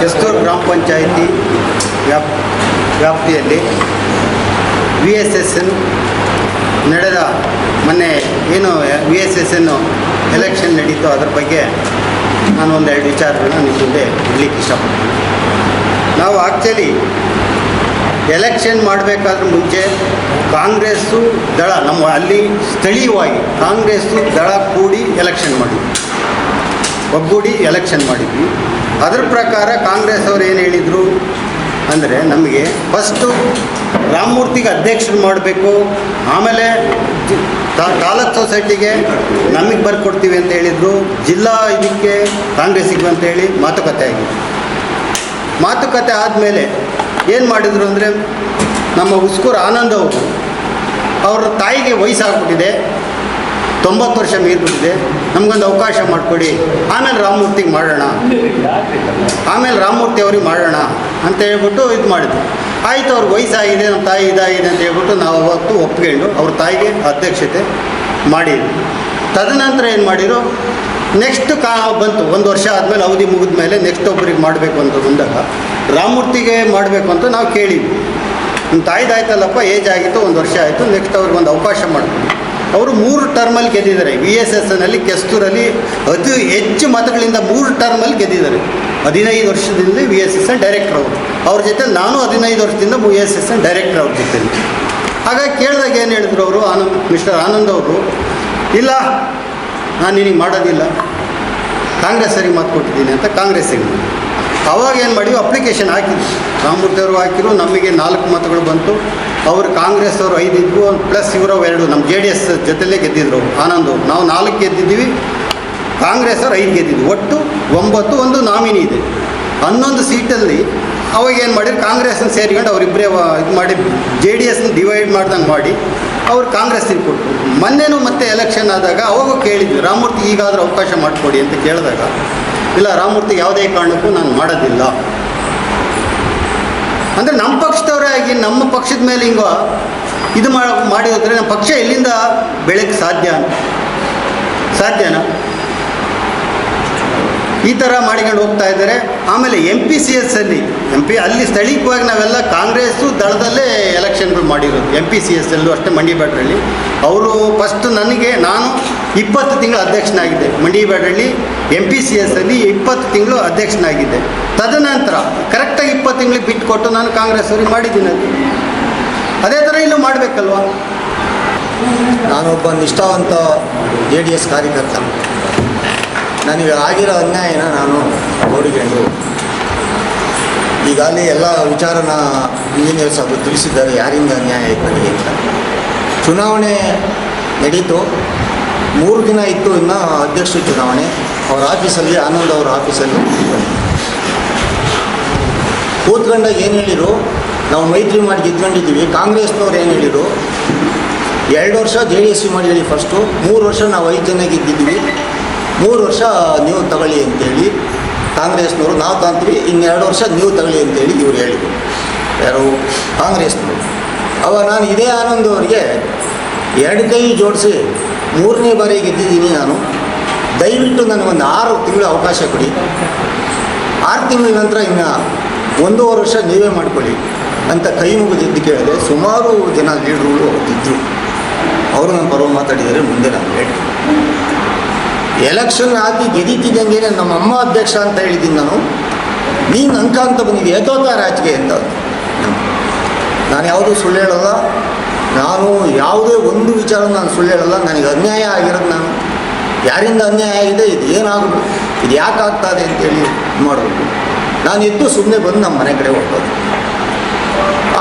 ಕೆಸ್ತೂರು ಗ್ರಾಮ ಪಂಚಾಯಿತಿ ವ್ಯಾಪ್ತಿಯಲ್ಲಿ VSSN ನಡೆದ ಮೊನ್ನೆ ಏನು VSSN ಎಲೆಕ್ಷನ್ ನಡೀತು, ಅದರ ಬಗ್ಗೆ ನಾನು ಒಂದೆರಡು ವಿಚಾರಗಳನ್ನ ನಿಮ್ಮ ಮುಂದೆ ಇಡಲಿಕ್ಕೆ ಇಷ್ಟಪಡ್ತೀನಿ. ನಾವು ಆ್ಯಕ್ಚುಲಿ ಎಲೆಕ್ಷನ್ ಮಾಡಬೇಕಾದ್ರೆ ಮುಂಚೆ ಕಾಂಗ್ರೆಸ್ಸು ದಳ ನಮ್ಮ ಅಲ್ಲಿ ಸ್ಥಳೀಯವಾಗಿ ಕಾಂಗ್ರೆಸ್ಸು ದಳ ಕೂಡಿ ಎಲೆಕ್ಷನ್ ಮಾಡಿದ್ವಿ, ಒಗ್ಗೂಡಿ ಎಲೆಕ್ಷನ್ ಮಾಡಿದ್ವಿ. ಅದರ ಪ್ರಕಾರ ಕಾಂಗ್ರೆಸ್ ಅವರು ಏನು ಹೇಳಿದರು ಅಂದರೆ, ನಮಗೆ ಫಸ್ಟು ರಾಮಮೂರ್ತಿಗೆ ಅಧ್ಯಕ್ಷರು ಮಾಡಬೇಕು, ಆಮೇಲೆ ತಾಲೂಕ್ ಸೊಸೈಟಿಗೆ ನಮಗೆ ಬರ್ಕೊಡ್ತೀವಿ ಅಂತ ಹೇಳಿದರು, ಜಿಲ್ಲಾ ಇದಕ್ಕೆ ಕಾಂಗ್ರೆಸ್ಸಿಗೆ ಅಂತೇಳಿ ಮಾತುಕತೆ ಆಗಿದೆ. ಮಾತುಕತೆ ಆದಮೇಲೆ ಏನು ಮಾಡಿದರು ಅಂದರೆ, ನಮ್ಮ ಉಸ್ಕೂರು ಆನಂದ್ ಅವರು ಅವ್ರ ತಾಯಿಗೆ ವಯಸ್ಸಾಗ್ಬಿಟ್ಟಿದೆ, 90 ವರ್ಷ ಮೀರ್ಬಿಟ್ಟಿದೆ, ನಮಗೊಂದು ಅವಕಾಶ ಮಾಡಿಕೊಡಿ, ಆಮೇಲೆ ರಾಮಮೂರ್ತಿಗೆ ಮಾಡೋಣ, ಆಮೇಲೆ ರಾಮಮೂರ್ತಿ ಅವ್ರಿಗೆ ಮಾಡೋಣ ಅಂತ ಹೇಳ್ಬಿಟ್ಟು ಇದು ಮಾಡಿದ್ರು. ಆಯಿತು, ಅವ್ರಿಗೆ ವಯಸ್ಸಾಗಿದೆ, ನಮ್ಮ ತಾಯಿ ಇದಾಗಿದೆ ಅಂತ ಹೇಳ್ಬಿಟ್ಟು ನಾವು ಅವತ್ತು ಒಪ್ಕೊಂಡು ಅವ್ರ ತಾಯಿಗೆ ಅಧ್ಯಕ್ಷತೆ ಮಾಡಿದ್ವಿ. ತದನಂತರ ಏನು ಮಾಡಿದ್ರು, ನೆಕ್ಸ್ಟ್ ಬಂತು, 1 ವರ್ಷ ಆದಮೇಲೆ ಅವಧಿ ಮುಗಿದ ಮೇಲೆ ನೆಕ್ಸ್ಟ್ ಒಬ್ಬರಿಗೆ ಮಾಡಬೇಕು ಅಂತ ಬಂದಾಗ ರಾಮಮೂರ್ತಿಗೆ ಮಾಡಬೇಕು ಅಂತ ನಾವು ಕೇಳಿದ್ವಿ. ನಿಮ್ಮ ತಾಯಿದಾಯ್ತಲ್ಲಪ್ಪ, ಏಜ್ ಆಗಿತ್ತು, 1 ವರ್ಷ ಆಯಿತು, ನೆಕ್ಸ್ಟ್ ಅವ್ರಿಗೊಂದು ಅವಕಾಶ ಮಾಡ್ತೀವಿ. ಅವರು 3 ಟರ್ಮಲ್ಲಿ ಗೆದ್ದಿದ್ದಾರೆ. VSSನಲ್ಲಿ ಕೆಸ್ತೂರಲ್ಲಿ ಅತಿ ಹೆಚ್ಚು ಮತಗಳಿಂದ 3 ಟರ್ಮಲ್ಲಿ ಗೆದ್ದಿದ್ದಾರೆ. 15 ವರ್ಷದಿಂದ VSSN ಡೈರೆಕ್ಟರ್ ಅವರು, ಅವ್ರ ಜೊತೆ ನಾನು 15 ವರ್ಷದಿಂದ VSSN ಡೈರೆಕ್ಟರ್ ಅವ್ರ ಜೊತೆ. ಹಾಗಾಗಿ ಕೇಳಿದಾಗ ಏನು ಹೇಳಿದ್ರು ಅವರು, ಮಿಸ್ಟರ್ ಆನಂದ್ ಅವರು, ಇಲ್ಲ ನಾನು ನಿನಗೆ ಮಾಡೋದಿಲ್ಲ, ಕಾಂಗ್ರೆಸ್ಸರಿಗೆ ಮಾತು ಕೊಟ್ಟಿದ್ದೀನಿ ಅಂತ ಕಾಂಗ್ರೆಸ್ಸಿಗೆ. ಅವಾಗ ಏನು ಮಾಡಿವಿ, ಅಪ್ಲಿಕೇಶನ್ ಹಾಕಿದ್ವಿ, ರಾಮಮೂರ್ತಿ ಅವರು ಹಾಕಿರು, ನಮಗೆ 4 ಮತಗಳು ಬಂತು. ಅವರು ಕಾಂಗ್ರೆಸ್ ಅವರು 5 ಇದ್ವು, ಪ್ಲಸ್ ಇವರು 2 ನಮ್ಮ JDS ಜೊತೆಲೇ ಗೆದ್ದಿದ್ರು. ಆನಂದ್ ಅವರು, ನಾವು 4 ಗೆದ್ದಿದ್ದೀವಿ, ಕಾಂಗ್ರೆಸ್ ಅವರು 5 ಗೆದ್ದಿದ್ವಿ, ಒಟ್ಟು 9. ಒಂದು ನಾಮಿನಿ ಇದೆ 11 ಸೀಟಲ್ಲಿ. ಅವಾಗ ಏನು ಮಾಡಿದ್ರು, ಕಾಂಗ್ರೆಸ್ನ ಸೇರಿಕೊಂಡು ಅವರಿಬ್ಬರೇ ಇದು ಮಾಡಿ JDSನ ಡಿವೈಡ್ ಮಾಡ್ದಂಗೆ ಮಾಡಿ ಅವ್ರು ಕಾಂಗ್ರೆಸ್ಸಿಗೆ ಕೊಟ್ಟರು. ಮೊನ್ನೆನೂ ಮತ್ತೆ ಎಲೆಕ್ಷನ್ ಆದಾಗ ಅವಾಗ ಕೇಳಿದ್ವಿ, ರಾಮಮೂರ್ತಿ ಈಗಾದರೂ ಅವಕಾಶ ಮಾಡಿಕೊಡಿ ಅಂತ ಕೇಳಿದಾಗ, ಇಲ್ಲ ರಾಮಮೂರ್ತಿ ಯಾವುದೇ ಕಾರಣಕ್ಕೂ ನಾನು ಮಾಡೋದಿಲ್ಲ ಅಂದರೆ, ನಮ್ಮ ಪಕ್ಷದವರೇ ಆಗಿ ನಮ್ಮ ಪಕ್ಷದ ಮೇಲೆ ಹಿಂಗ ಇದು ಮಾಡಿ ಹೋದರೆ ನಮ್ಮ ಪಕ್ಷ ಎಲ್ಲಿಂದ ಬೆಳಕ್ಕೆ ಸಾಧ್ಯನಾ? ಈ ಥರ ಮಾಡಿಕೊಂಡು ಹೋಗ್ತಾ ಇದ್ದಾರೆ. ಆಮೇಲೆ MPCS ಅಲ್ಲಿ ಸ್ಥಳೀಯವಾಗಿ ನಾವೆಲ್ಲ ಕಾಂಗ್ರೆಸ್ಸು ದಳದಲ್ಲೇ ಎಲೆಕ್ಷನ್ಗಳು ಮಾಡಿರೋದು. MPCS ಅಲ್ಲೂ ಅಷ್ಟೇ, ಮಂಡಿಬೇಡ್ರಳ್ಳಿ ಅವರು ಫಸ್ಟ್ ನಾನು 20 ತಿಂಗಳು ಅಧ್ಯಕ್ಷನಾಗಿದ್ದೆ ಮಂಡಿಬೇಡ್ರಳ್ಳಿ MPCS ಅಲ್ಲಿ 20 ತಿಂಗಳು ಅಧ್ಯಕ್ಷನಾಗಿದ್ದೆ. ತದನಂತರ ಕರೆಕ್ಟಾಗಿ 20 ತಿಂಗಳಿಗೆ ಬಿಟ್ಟುಕೊಟ್ಟು ನಾನು ಕಾಂಗ್ರೆಸ್ ಅವ್ರಿಗೆ ಮಾಡಿದ್ದೀನಿ. ಅದೇ ಥರ ಇಲ್ಲೂ ಮಾಡಬೇಕಲ್ವ. ನಾನೊಬ್ಬ ನಿಷ್ಠಾವಂತ JDS ಕಾರ್ಯಕರ್ತ. ನನಗೆ ಆಗಿರೋ ಅನ್ಯಾಯನ ನಾನು ನೋಡಿಕೊಂಡು ಈಗಾಗಲೇ ಎಲ್ಲ ವಿಚಾರನ ಇಂಜಿನಿಯರ್ಸ್ ಅವರು ತಿಳಿಸಿದ್ದಾರೆ, ಯಾರಿಂದ ಅನ್ಯಾಯ ಆಯ್ತು ನನಗೆ ಅಂತ. ಚುನಾವಣೆ ನಡೀತು, 3 ದಿನ ಇತ್ತು ಇನ್ನು ಅಧ್ಯಕ್ಷ ಚುನಾವಣೆ. ಅವ್ರ ಆಫೀಸಲ್ಲಿ, ಆನಂದ್ ಅವ್ರ ಆಫೀಸಲ್ಲಿ ಕೂತ್ಕೊಂಡಾಗ ಏನು ಹೇಳಿರು, ನಾವು ಮೈತ್ರಿ ಮಾಡಿ ಗೆದ್ಕೊಂಡಿದ್ದೀವಿ. ಕಾಂಗ್ರೆಸ್ನವ್ರು ಏನು ಹೇಳಿರು, 2 ವರ್ಷ JDS ಮಾಡಿ ಹೇಳಿ ಫಸ್ಟು, 3 ವರ್ಷ ನಾವು 5 ಜನ ಗೆದ್ದಿದ್ವಿ, 3 ವರ್ಷ ನೀವು ತಗೊಳ್ಳಿ ಅಂತೇಳಿ ಕಾಂಗ್ರೆಸ್ನವರು, ನಾವು ತಂತೀವಿ, ಇನ್ನು 2 ವರ್ಷ ನೀವು ತಗೊಳ್ಳಿ ಅಂತೇಳಿ ಇವ್ರು ಹೇಳಿದರು, ಯಾರು ಕಾಂಗ್ರೆಸ್ನವರು. ಅವಾಗ ನಾನು ಇದೇ ಆನಂದ್ ಅವರಿಗೆ 2 ಕೈ ಜೋಡಿಸಿ 3ನೇ ಬಾರಿ ಗೆದ್ದಿದ್ದೀನಿ ನಾನು, ದಯವಿಟ್ಟು ನನಗೊಂದು 6 ತಿಂಗಳು ಅವಕಾಶ ಕೊಡಿ, 6 ತಿಂಗಳ ನಂತರ ಇನ್ನು 1.5 ವರ್ಷ ನೀವೇ ಮಾಡಿಕೊಳ್ಳಿ ಅಂತ ಕೈ ಮುಗಿದಿದ್ದು ಕೇಳಿದೆ. ಸುಮಾರು ಜನ ಲೀಡ್ರುಗಳು ಅವತ್ತಿದ್ದರು, ಅವರು ನನ್ನ ಪರವಾಗಿ ಮಾತಾಡಿದರೆ. ಮುಂದೆ ನಾನು ಹೇಳ್ತೀನಿ, ಎಲೆಕ್ಷನ್ ಆಗಿ ಗೆದ್ದಿದ್ದಂಗೆ ನಮ್ಮ ಅಮ್ಮ ಅಧ್ಯಕ್ಷ ಅಂತ ಹೇಳಿದ್ದೀನಿ ನಾನು, ನೀನು ಅಂಕ ಅಂತ ಬಂದಿದ್ದೆ, ಯಥೋತ ರಾಜಕೀಯ ಅಂತ. ನಾನು ಯಾವುದೂ ಸುಳ್ಳು ಹೇಳಲ್ಲ, ನಾನು ಯಾವುದೇ ಒಂದು ವಿಚಾರ ನಾನು ಸುಳ್ಳು ಹೇಳಲ್ಲ. ನನಗೆ ಅನ್ಯಾಯ ಆಗಿರೋದು, ನಾನು ಯಾರಿಂದ ಅನ್ಯಾಯ ಆಗಿದೆ, ಇದು ಏನಾಗಬೇಕು, ಇದು ಯಾಕೆ ಆಗ್ತಾಯಿದೆ ಅಂತೇಳಿ ಮಾಡಬೇಕು. ನಾನು ಎದ್ದು ಸುಮ್ಮನೆ ಬಂದು ನಮ್ಮ ಮನೆ ಕಡೆ ಹೋಗ್ಬೋದು.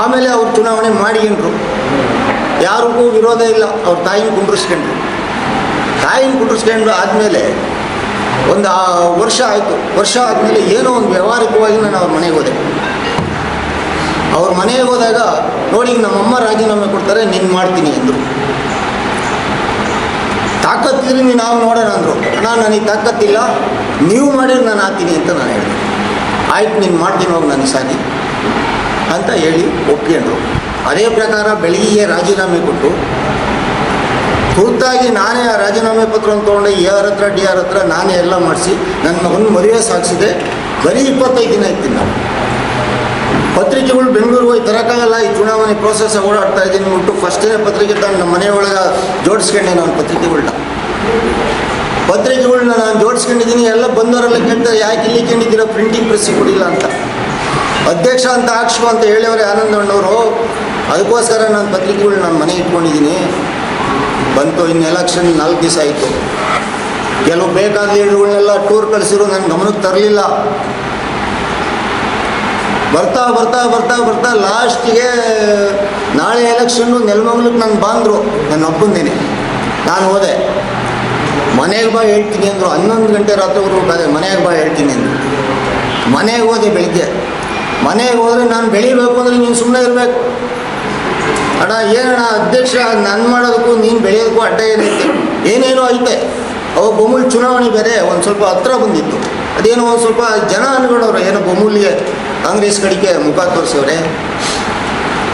ಆಮೇಲೆ ಅವ್ರು ಚುನಾವಣೆ ಮಾಡಿಕೊಂಡ್ರು, ಯಾರಿಗೂ ವಿರೋಧ ಇಲ್ಲ. ಅವ್ರ ತಾಯಿನ ಕುಂಡ್ರಿಸ್ಕೊಂಡ್ರು ಆದಮೇಲೆ ಒಂದು ವರ್ಷ ಆಯಿತು. ವರ್ಷ ಆದಮೇಲೆ ಏನೋ ಒಂದು ವ್ಯವಹಾರಿಕವಾಗಿ ನಾನು ಅವ್ರ ಮನೆಗೆ ಹೋದೆ. ಅವ್ರ ಮನೆಗೆ ಹೋದಾಗ ನೋಡಿ, ನಮ್ಮಮ್ಮ ರಾಜೀನಾಮೆ ಕೊಡ್ತಾರೆ, ನೀನು ಮಾಡ್ತೀನಿ ಅಂದರು. ತಾಕತ್ತಿರಿ ನಾವು ನೋಡೋಣ ಅಂದರು. ನನಗೆ ತಾಕತ್ತಿಲ್ಲ, ನೀವು ಮಾಡಿದ್ರೆ ನಾನು ಆಗ್ತೀನಿ ಅಂತ ನಾನು ಹೇಳಿದೆ. ಆಯ್ತು, ನೀನು ಮಾಡ್ತೀನಿ, ಹೋಗಿ ನನಗೆ ಸಾಧಿ ಅಂತ ಹೇಳಿ ಒಪ್ಕೊಂಡ್ರು. ಅದೇ ಪ್ರಕಾರ ಬೆಳಗ್ಗೆ ರಾಜೀನಾಮೆ ಕೊಟ್ಟು ತುರ್ತಾಗಿ ನಾನೇ ಆ ರಾಜೀನಾಮೆ ಪತ್ರವನ್ನು ತೊಗೊಂಡು AR ಹತ್ರ DR ಹತ್ರ ನಾನೇ ಎಲ್ಲ ಮಾಡಿಸಿ ನನ್ನ ಮಗನ ಮದುವೆ ಸಾಗಿಸಿದೆ. ಬರೀ 25 ದಿನ ಇರ್ತೀನಿ ನಾವು. ಪತ್ರಿಕೆಗಳು ಬೆಂಗಳೂರಿಗೆ ಹೋಗಿ ತರೋಕ್ಕಾಗಲ್ಲ, ಈ ಚುನಾವಣೆ ಪ್ರೋಸೆಸ್ ಓಡಾಡ್ತಾ ಇದ್ದೀನಿ ಬಿಟ್ಟು ಫಸ್ಟೇ ಪತ್ರಿಕೆ ತಂದು ನಮ್ಮ ಮನೆಯೊಳಗೆ ಜೋಡಿಸ್ಕೊಂಡೆ ನಾನು ಪತ್ರಿಕೆಗಳ್ನ ನಾನು ಜೋಡಿಸ್ಕೊಂಡಿದ್ದೀನಿ. ಎಲ್ಲ ಬಂದವರೆಲ್ಲ ಕೇಳ್ತಾರೆ, ಯಾಕೆ ಇಲ್ಲಿ ಕಂಡಿದ್ದೀರಾ ಪ್ರಿಂಟಿಂಗ್ ಪ್ರೆಸ್ಸಿಗೆ ಕೊಡಿಲ್ಲ ಅಂತ. ಅಧ್ಯಕ್ಷ ಅಂತ ಹಾಕ್ಸು ಅಂತ ಹೇಳಿಯವರೇ ಆನಂದಣ್ಣವರು. ಅದಕ್ಕೋಸ್ಕರ ನಾನು ಪತ್ರಿಕೆಗಳು ನಾನು ಮನೆ ಇಟ್ಕೊಂಡಿದ್ದೀನಿ. ಬಂತು, ಇನ್ನು ಎಲೆಕ್ಷನ್ 4 ದಿವಸ ಆಯಿತು. ಕೆಲವು ಬೇಕಾದ ಲೀಡರ್ಗಳನ್ನೆಲ್ಲ ಟೂರ್ ಕಳಿಸಿರು, ನನ್ನ ಗಮನಕ್ಕೆ ತರಲಿಲ್ಲ. ಬರ್ತಾ ಬರ್ತಾ ಬರ್ತಾ ಬರ್ತಾ ಲಾಸ್ಟಿಗೆ ನಾಳೆ ಎಲೆಕ್ಷನ್ನು ನೆಲಮಂಗಲಕ್ಕೆ ನಾನು ಬಂದರು. ನನ್ನ ಒಬ್ಬಂದೇನೆ ನಾನು ಹೋದೆ. ಮನೆಗೆ ಬಾ ಹೇಳ್ತೀನಿ ಅಂದರು. 11 ಗಂಟೆ ರಾತ್ರಿವರೆಗೂ ಕಾದೆ. ಮನೆಗೆ ಬಾ ಹೇಳ್ತೀನಿ ಅಂದರು. ಮನೆಗೆ ಹೋದೆ. ಬೆಳಿಗ್ಗೆ ಮನೆಗೆ ಹೋದರೆ ನಾನು ಬೆಳಿಬೇಕು ಅಂದರೆ ನೀನು ಸುಮ್ಮನೆ ಇರಬೇಕು. ಅಣ್ಣ ಏನಣ್ಣ ಅಧ್ಯಕ್ಷ, ನಾನು ಮಾಡೋದಕ್ಕೂ ನೀನು ಬೆಳೆಯೋದಕ್ಕೂ ಅಡ್ಡ ಏನೈತೆ? ಏನೇನೋ ಐತೆ. ಅವು ಬೊಮ್ಮುಲ್ ಚುನಾವಣೆ ಬೇರೆ ಒಂದು ಸ್ವಲ್ಪ ಹತ್ರ ಬಂದಿತ್ತು. ಅದೇನೋ ಒಂದು ಸ್ವಲ್ಪ ಜನ ಅನ್ಕೊಂಡವ್ರು, ಏನೋ ಬೊಮ್ಮುಲ್ಗೆ ಕಾಂಗ್ರೆಸ್ ಕಡೆಗೆ ಮುಖ ತೋರಿಸವ್ರೆ.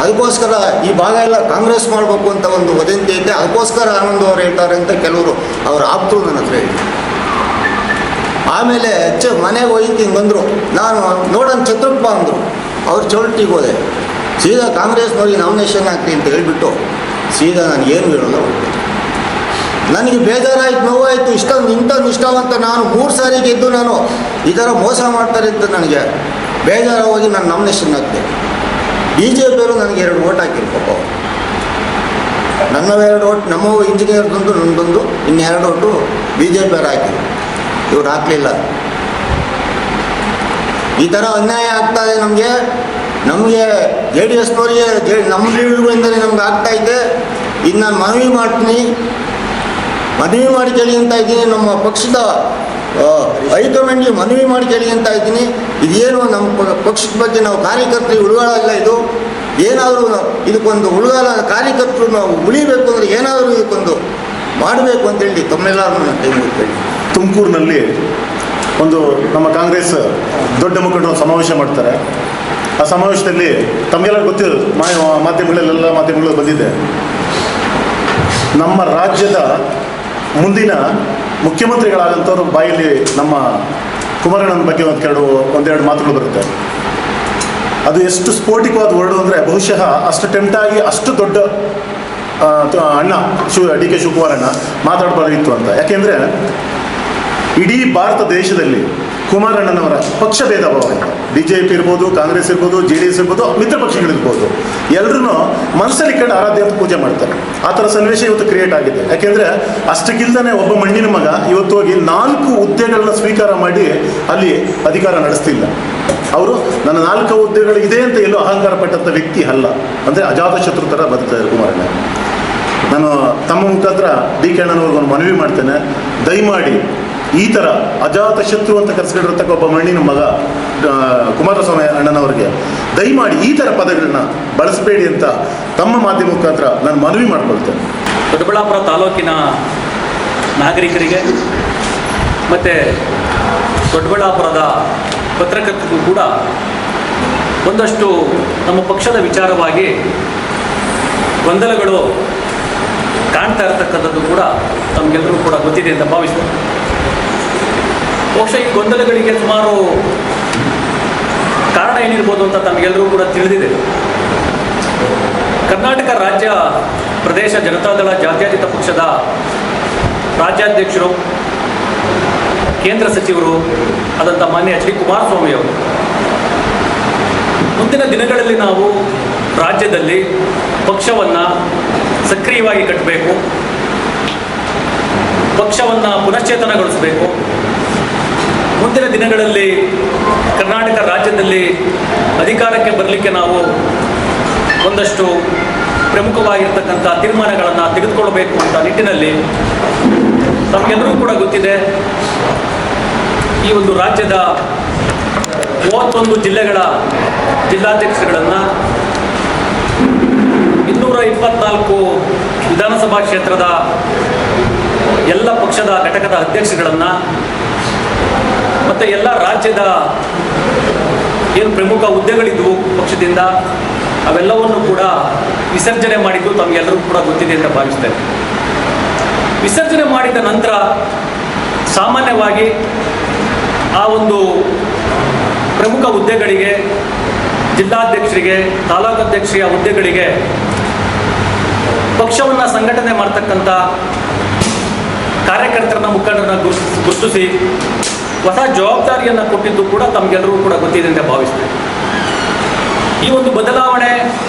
ಅದಕ್ಕೋಸ್ಕರ ಈ ಭಾಗ ಎಲ್ಲ ಕಾಂಗ್ರೆಸ್ ಮಾಡಬೇಕು ಅಂತ ಒಂದು ವದಂತಿ ಐತೆ. ಅದಕ್ಕೋಸ್ಕರ ಆನಂದ್ ಅವ್ರು ಹೇಳ್ತಾರೆ ಅಂತ ಕೆಲವರು ಅವ್ರ ಆಪ್ತರು ನನ್ನ ಹತ್ರ ಹೇಳಿ. ಆಮೇಲೆ ಮನೆಗೆ ಹೋಯ್ತೀನಿ ಬಂದರು. ನಾನು ನೋಡೋಣ ಛತ್ರಪ್ಪ ಅಂದರು. ಅವ್ರು ಚೌಲ್ಟಿಗೆ ಹೋದೆ. ಸೀದಾ ಕಾಂಗ್ರೆಸ್ನವ್ರಿಗೆ ನಾಮಿನೇಷನ್ ಹಾಕ್ತೀನಿ ಅಂತ ಹೇಳಿಬಿಟ್ಟು ಸೀದಾ ನಾನು ಏನು ಹೇಳೋಲ್ಲ. ನನಗೆ ಬೇಜಾರಾಯ್ತು, ನೋವಾಯಿತು. ಇಂಥ ನಿಷ್ಠಾವಂತ ನಾನು 3 ಸಾರಿ ಗೆದ್ದು ನಾನು ಈ ಥರ ಮೋಸ ಮಾಡ್ತಾರೆ ಅಂತ ನನಗೆ ಬೇಜಾರಾಗಿ ನಾನು ನಾಮಿನೇಷನ್ ಹಾಕಿದೆ. BJಪಿಯವರು ನನಗೆ 2 ಓಟ್ ಹಾಕಿರು ಪಾಪ. ನನ್ನ 2 ಓಟ್ ನಮ್ಮ ಇಂಜಿನಿಯರ್ದೊಂದು ನನ್ನದೊಂದು, ಇನ್ನು 2 ಓಟು BJಪಿಯವರು ಹಾಕಿರು. ಇವ್ರು ಹಾಕಲಿಲ್ಲ. ಈ ಥರ ಅನ್ಯಾಯ ಆಗ್ತಾಯಿದೆ ನಮಗೆ JDSನವರಿಗೆ ನಮ್ಮ ಲೀಡರ್ಗಳಿಂದಲೇ ನಮ್ಗೆ ಆಗ್ತಾಯಿದೆ. ಇದು ನಾನು ಮನವಿ ಮಾಡಿ ಕೇಳಿ ಅಂತ ಇದ್ದೀನಿ. ನಮ್ಮ ಪಕ್ಷದ ಹೈಕಮಾಂಡ್ಗೆ ಮನವಿ ಮಾಡಿ ಕೇಳಿ ಅಂತ ಇದ್ದೀನಿ. ಇದೇನು ನಮ್ಮ ಪಕ್ಷದ ಬಗ್ಗೆ ನಾವು ಕಾರ್ಯಕರ್ತರಿಗೆ ಉಳುಗಾಲ ಇಲ್ಲ. ಇದು ಏನಾದರೂ ಇದಕ್ಕೊಂದು ಉಳುಗಾಲ ಕಾರ್ಯಕರ್ತರು ನಾವು ಉಳಿಬೇಕು ಅಂದರೆ ಏನಾದರೂ ಇದಕ್ಕೊಂದು ಮಾಡಬೇಕು ಅಂತೇಳಿ ತಮ್ಮೆಲ್ಲರೂ ಕೈ ಮುಗಿತೇಳಿ. ತುಮಕೂರಿನಲ್ಲಿ ಒಂದು ನಮ್ಮ ಕಾಂಗ್ರೆಸ್ ದೊಡ್ಡ ಮುಖಂಡರು ಸಮಾವೇಶ ಮಾಡ್ತಾರೆ. ಆ ಸಮಾವೇಶದಲ್ಲಿ ತಮಗೆಲ್ಲರೂ ಗೊತ್ತಿರೋದು ಮಾಧ್ಯಮಗಳು ಬಂದಿದೆ. ನಮ್ಮ ರಾಜ್ಯದ ಮುಂದಿನ ಮುಖ್ಯಮಂತ್ರಿಗಳಾದಂಥವ್ರ ಬಾಯಲ್ಲಿ ನಮ್ಮ ಕುಮಾರಣ್ಣನ ಬಗ್ಗೆ ಒಂದೆರಡು ಮಾತುಗಳು ಬರುತ್ತೆ. ಅದು ಎಷ್ಟು ಸ್ಫೋಟಿಕವಾದ ವರ್ಡು ಅಂದರೆ ಬಹುಶಃ ಅಷ್ಟು ಟೆಂಪ್ಟ್ ಆಗಿ ಅಷ್ಟು ದೊಡ್ಡ ಅಣ್ಣ DK ಶಿವಕುಮಾರಣ್ಣ ಮಾತಾಡಬಾರ್ದಿತ್ತು ಅಂತ. ಯಾಕೆಂದರೆ ಇಡೀ ಭಾರತ ದೇಶದಲ್ಲಿ ಕುಮಾರಣ್ಣನವರ ಪಕ್ಷ ಭೇದ ಭಾವ ಇಲ್ಲ. BJP ಇರ್ಬೋದು, ಕಾಂಗ್ರೆಸ್ ಇರ್ಬೋದು, JDS ಇರ್ಬೋದು, ಮಿತ್ರ ಪಕ್ಷಗಳಿರ್ಬೋದು, ಎಲ್ಲರೂ ಮನಸ್ಸಲ್ಲಿ ಕಂಡು ಆರಾಧ್ಯ ಅಂತ ಪೂಜೆ ಮಾಡ್ತಾರೆ. ಆ ಥರ ಸನ್ನಿವೇಶ ಇವತ್ತು ಕ್ರಿಯೇಟ್ ಆಗಿದೆ. ಯಾಕೆಂದರೆ ಅಷ್ಟಕ್ಕಿಲ್ದೇ ಒಬ್ಬ ಮಣ್ಣಿನ ಮಗ ಇವತ್ತು ಹೋಗಿ 4 ಹುದ್ದೆಗಳನ್ನ ಸ್ವೀಕಾರ ಮಾಡಿ ಅಲ್ಲಿ ಅಧಿಕಾರ ನಡೆಸ್ತಿಲ್ಲ. ಅವರು ನನ್ನ 4 ಹುದ್ದೆಗಳು ಇದೆ ಅಂತ ಎಲ್ಲೋ ಅಹಂಕಾರ ಪಟ್ಟಂಥ ವ್ಯಕ್ತಿ ಅಲ್ಲ. ಅಂದರೆ ಅಜಾತ ಶತ್ರು ಥರ ಬದುಕ್ತಾರೆ ಕುಮಾರಣ್ಣ. ನಾನು ತಮ್ಮ ಮುಖಾಂತರ DK ಅಣ್ಣನವ್ರಿಗೊಂದು ಮನವಿ ಮಾಡ್ತೇನೆ. ದಯಮಾಡಿ ಈ ಥರ ಅಜಾತ ಶತ್ರು ಅಂತ ಕರೆಸ್ಕೊಂಡಿರತಕ್ಕ ಒಬ್ಬ ಮಣ್ಣಿನ ಮಗ ಕುಮಾರಸ್ವಾಮಿ ಅಣ್ಣನವರಿಗೆ ದಯಮಾಡಿ ಈ ಥರ ಪದಗಳನ್ನ ಬಳಸಬೇಡಿ ಅಂತ ತಮ್ಮ ಮಾಧ್ಯಮ ಮುಖಾಂತರ ನಾನು ಮನವಿ ಮಾಡ್ಕೊಳ್ತೇನೆ. ದೊಡ್ಡಬಳ್ಳಾಪುರ ತಾಲೂಕಿನ ನಾಗರಿಕರಿಗೆ ಮತ್ತು ದೊಡ್ಡಬಳ್ಳಾಪುರದ ಪತ್ರಕರ್ತರಿಗೂ ಕೂಡ ಒಂದಷ್ಟು ನಮ್ಮ ಪಕ್ಷದ ವಿಚಾರವಾಗಿ ಗೊಂದಲಗಳು ಕಾಣ್ತಾ ಇರತಕ್ಕಂಥದ್ದು ಕೂಡ ತಮಗೆಲ್ಲರೂ ಕೂಡ ಗೊತ್ತಿದೆ ಅಂತ ಭಾವಿಸ್ತಾರೆ. ಬಹುಶಃ ಈ ಗೊಂದಲಗಳಿಗೆ ಸುಮಾರು ಕಾರಣ ಏನಿರ್ಬೋದು ಅಂತ ತಮಗೆಲ್ಲರೂ ಕೂಡ ತಿಳಿದಿದೆ. ಕರ್ನಾಟಕ ರಾಜ್ಯ ಪ್ರದೇಶ ಜನತಾದಳ ಜಾತ್ಯತೀತ ಪಕ್ಷದ ರಾಜ್ಯಾಧ್ಯಕ್ಷರು, ಕೇಂದ್ರ ಸಚಿವರು ಆದಂಥ ಮಾನ್ಯ HD ಕುಮಾರಸ್ವಾಮಿ ಅವರು ಮುಂದಿನ ದಿನಗಳಲ್ಲಿ ನಾವು ರಾಜ್ಯದಲ್ಲಿ ಪಕ್ಷವನ್ನು ಸಕ್ರಿಯವಾಗಿ ಕಟ್ಟಬೇಕು, ಪಕ್ಷವನ್ನು ಪುನಶ್ಚೇತನಗೊಳಿಸಬೇಕು, ಮುಂದಿನ ದಿನಗಳಲ್ಲಿ ಕರ್ನಾಟಕ ರಾಜ್ಯದಲ್ಲಿ ಅಧಿಕಾರಕ್ಕೆ ಬರಲಿಕ್ಕೆ ನಾವು ಒಂದಷ್ಟು ಪ್ರಮುಖವಾಗಿರ್ತಕ್ಕಂಥ ತೀರ್ಮಾನಗಳನ್ನು ತೆಗೆದುಕೊಳ್ಳಬೇಕು ಅಂತ ನಿಟ್ಟಿನಲ್ಲಿ ತಮಗೆಲ್ಲರೂ ಕೂಡ ಗೊತ್ತಿದೆ. ಈ ಒಂದು ರಾಜ್ಯದ 31 ಜಿಲ್ಲೆಗಳ ಜಿಲ್ಲಾಧ್ಯಕ್ಷರುಗಳನ್ನು, 224 ವಿಧಾನಸಭಾ ಕ್ಷೇತ್ರದ ಎಲ್ಲ ಪಕ್ಷದ ಘಟಕದ ಅಧ್ಯಕ್ಷರುಗಳನ್ನು ಮತ್ತು ಎಲ್ಲ ರಾಜ್ಯದ ಏನು ಪ್ರಮುಖ ಹುದ್ದೆಗಳಿದ್ವು ಪಕ್ಷದಿಂದ ಅವೆಲ್ಲವನ್ನು ಕೂಡ ವಿಸರ್ಜನೆ ಮಾಡಿದ್ದು ತಮಗೆಲ್ಲರೂ ಕೂಡ ಗೊತ್ತಿದೆ ಅಂತ ಭಾವಿಸ್ತೇನೆ. ವಿಸರ್ಜನೆ ಮಾಡಿದ ನಂತರ ಸಾಮಾನ್ಯವಾಗಿ ಆ ಒಂದು ಪ್ರಮುಖ ಹುದ್ದೆಗಳಿಗೆ, ಜಿಲ್ಲಾಧ್ಯಕ್ಷರಿಗೆ, ತಾಲೂಕು ಅಧ್ಯಕ್ಷರ ಹುದ್ದೆಗಳಿಗೆ ಪಕ್ಷವನ್ನು ಸಂಘಟನೆ ಮಾಡ್ತಕ್ಕಂಥ ಕಾರ್ಯಕರ್ತರನ್ನ, ಮುಖಂಡರನ್ನ ಗುರುತಿಸಿ ಹೊಸ ಜವಾಬ್ದಾರಿಯನ್ನು ಕೊಟ್ಟಿದ್ದು ಕೂಡ ತಮಗೆಲ್ಲರೂ ಕೂಡ ಗೊತ್ತಿದೆ ಅಂತ ಭಾವಿಸ್ತೇನೆ. ಈ ಒಂದು ಬದಲಾವಣೆ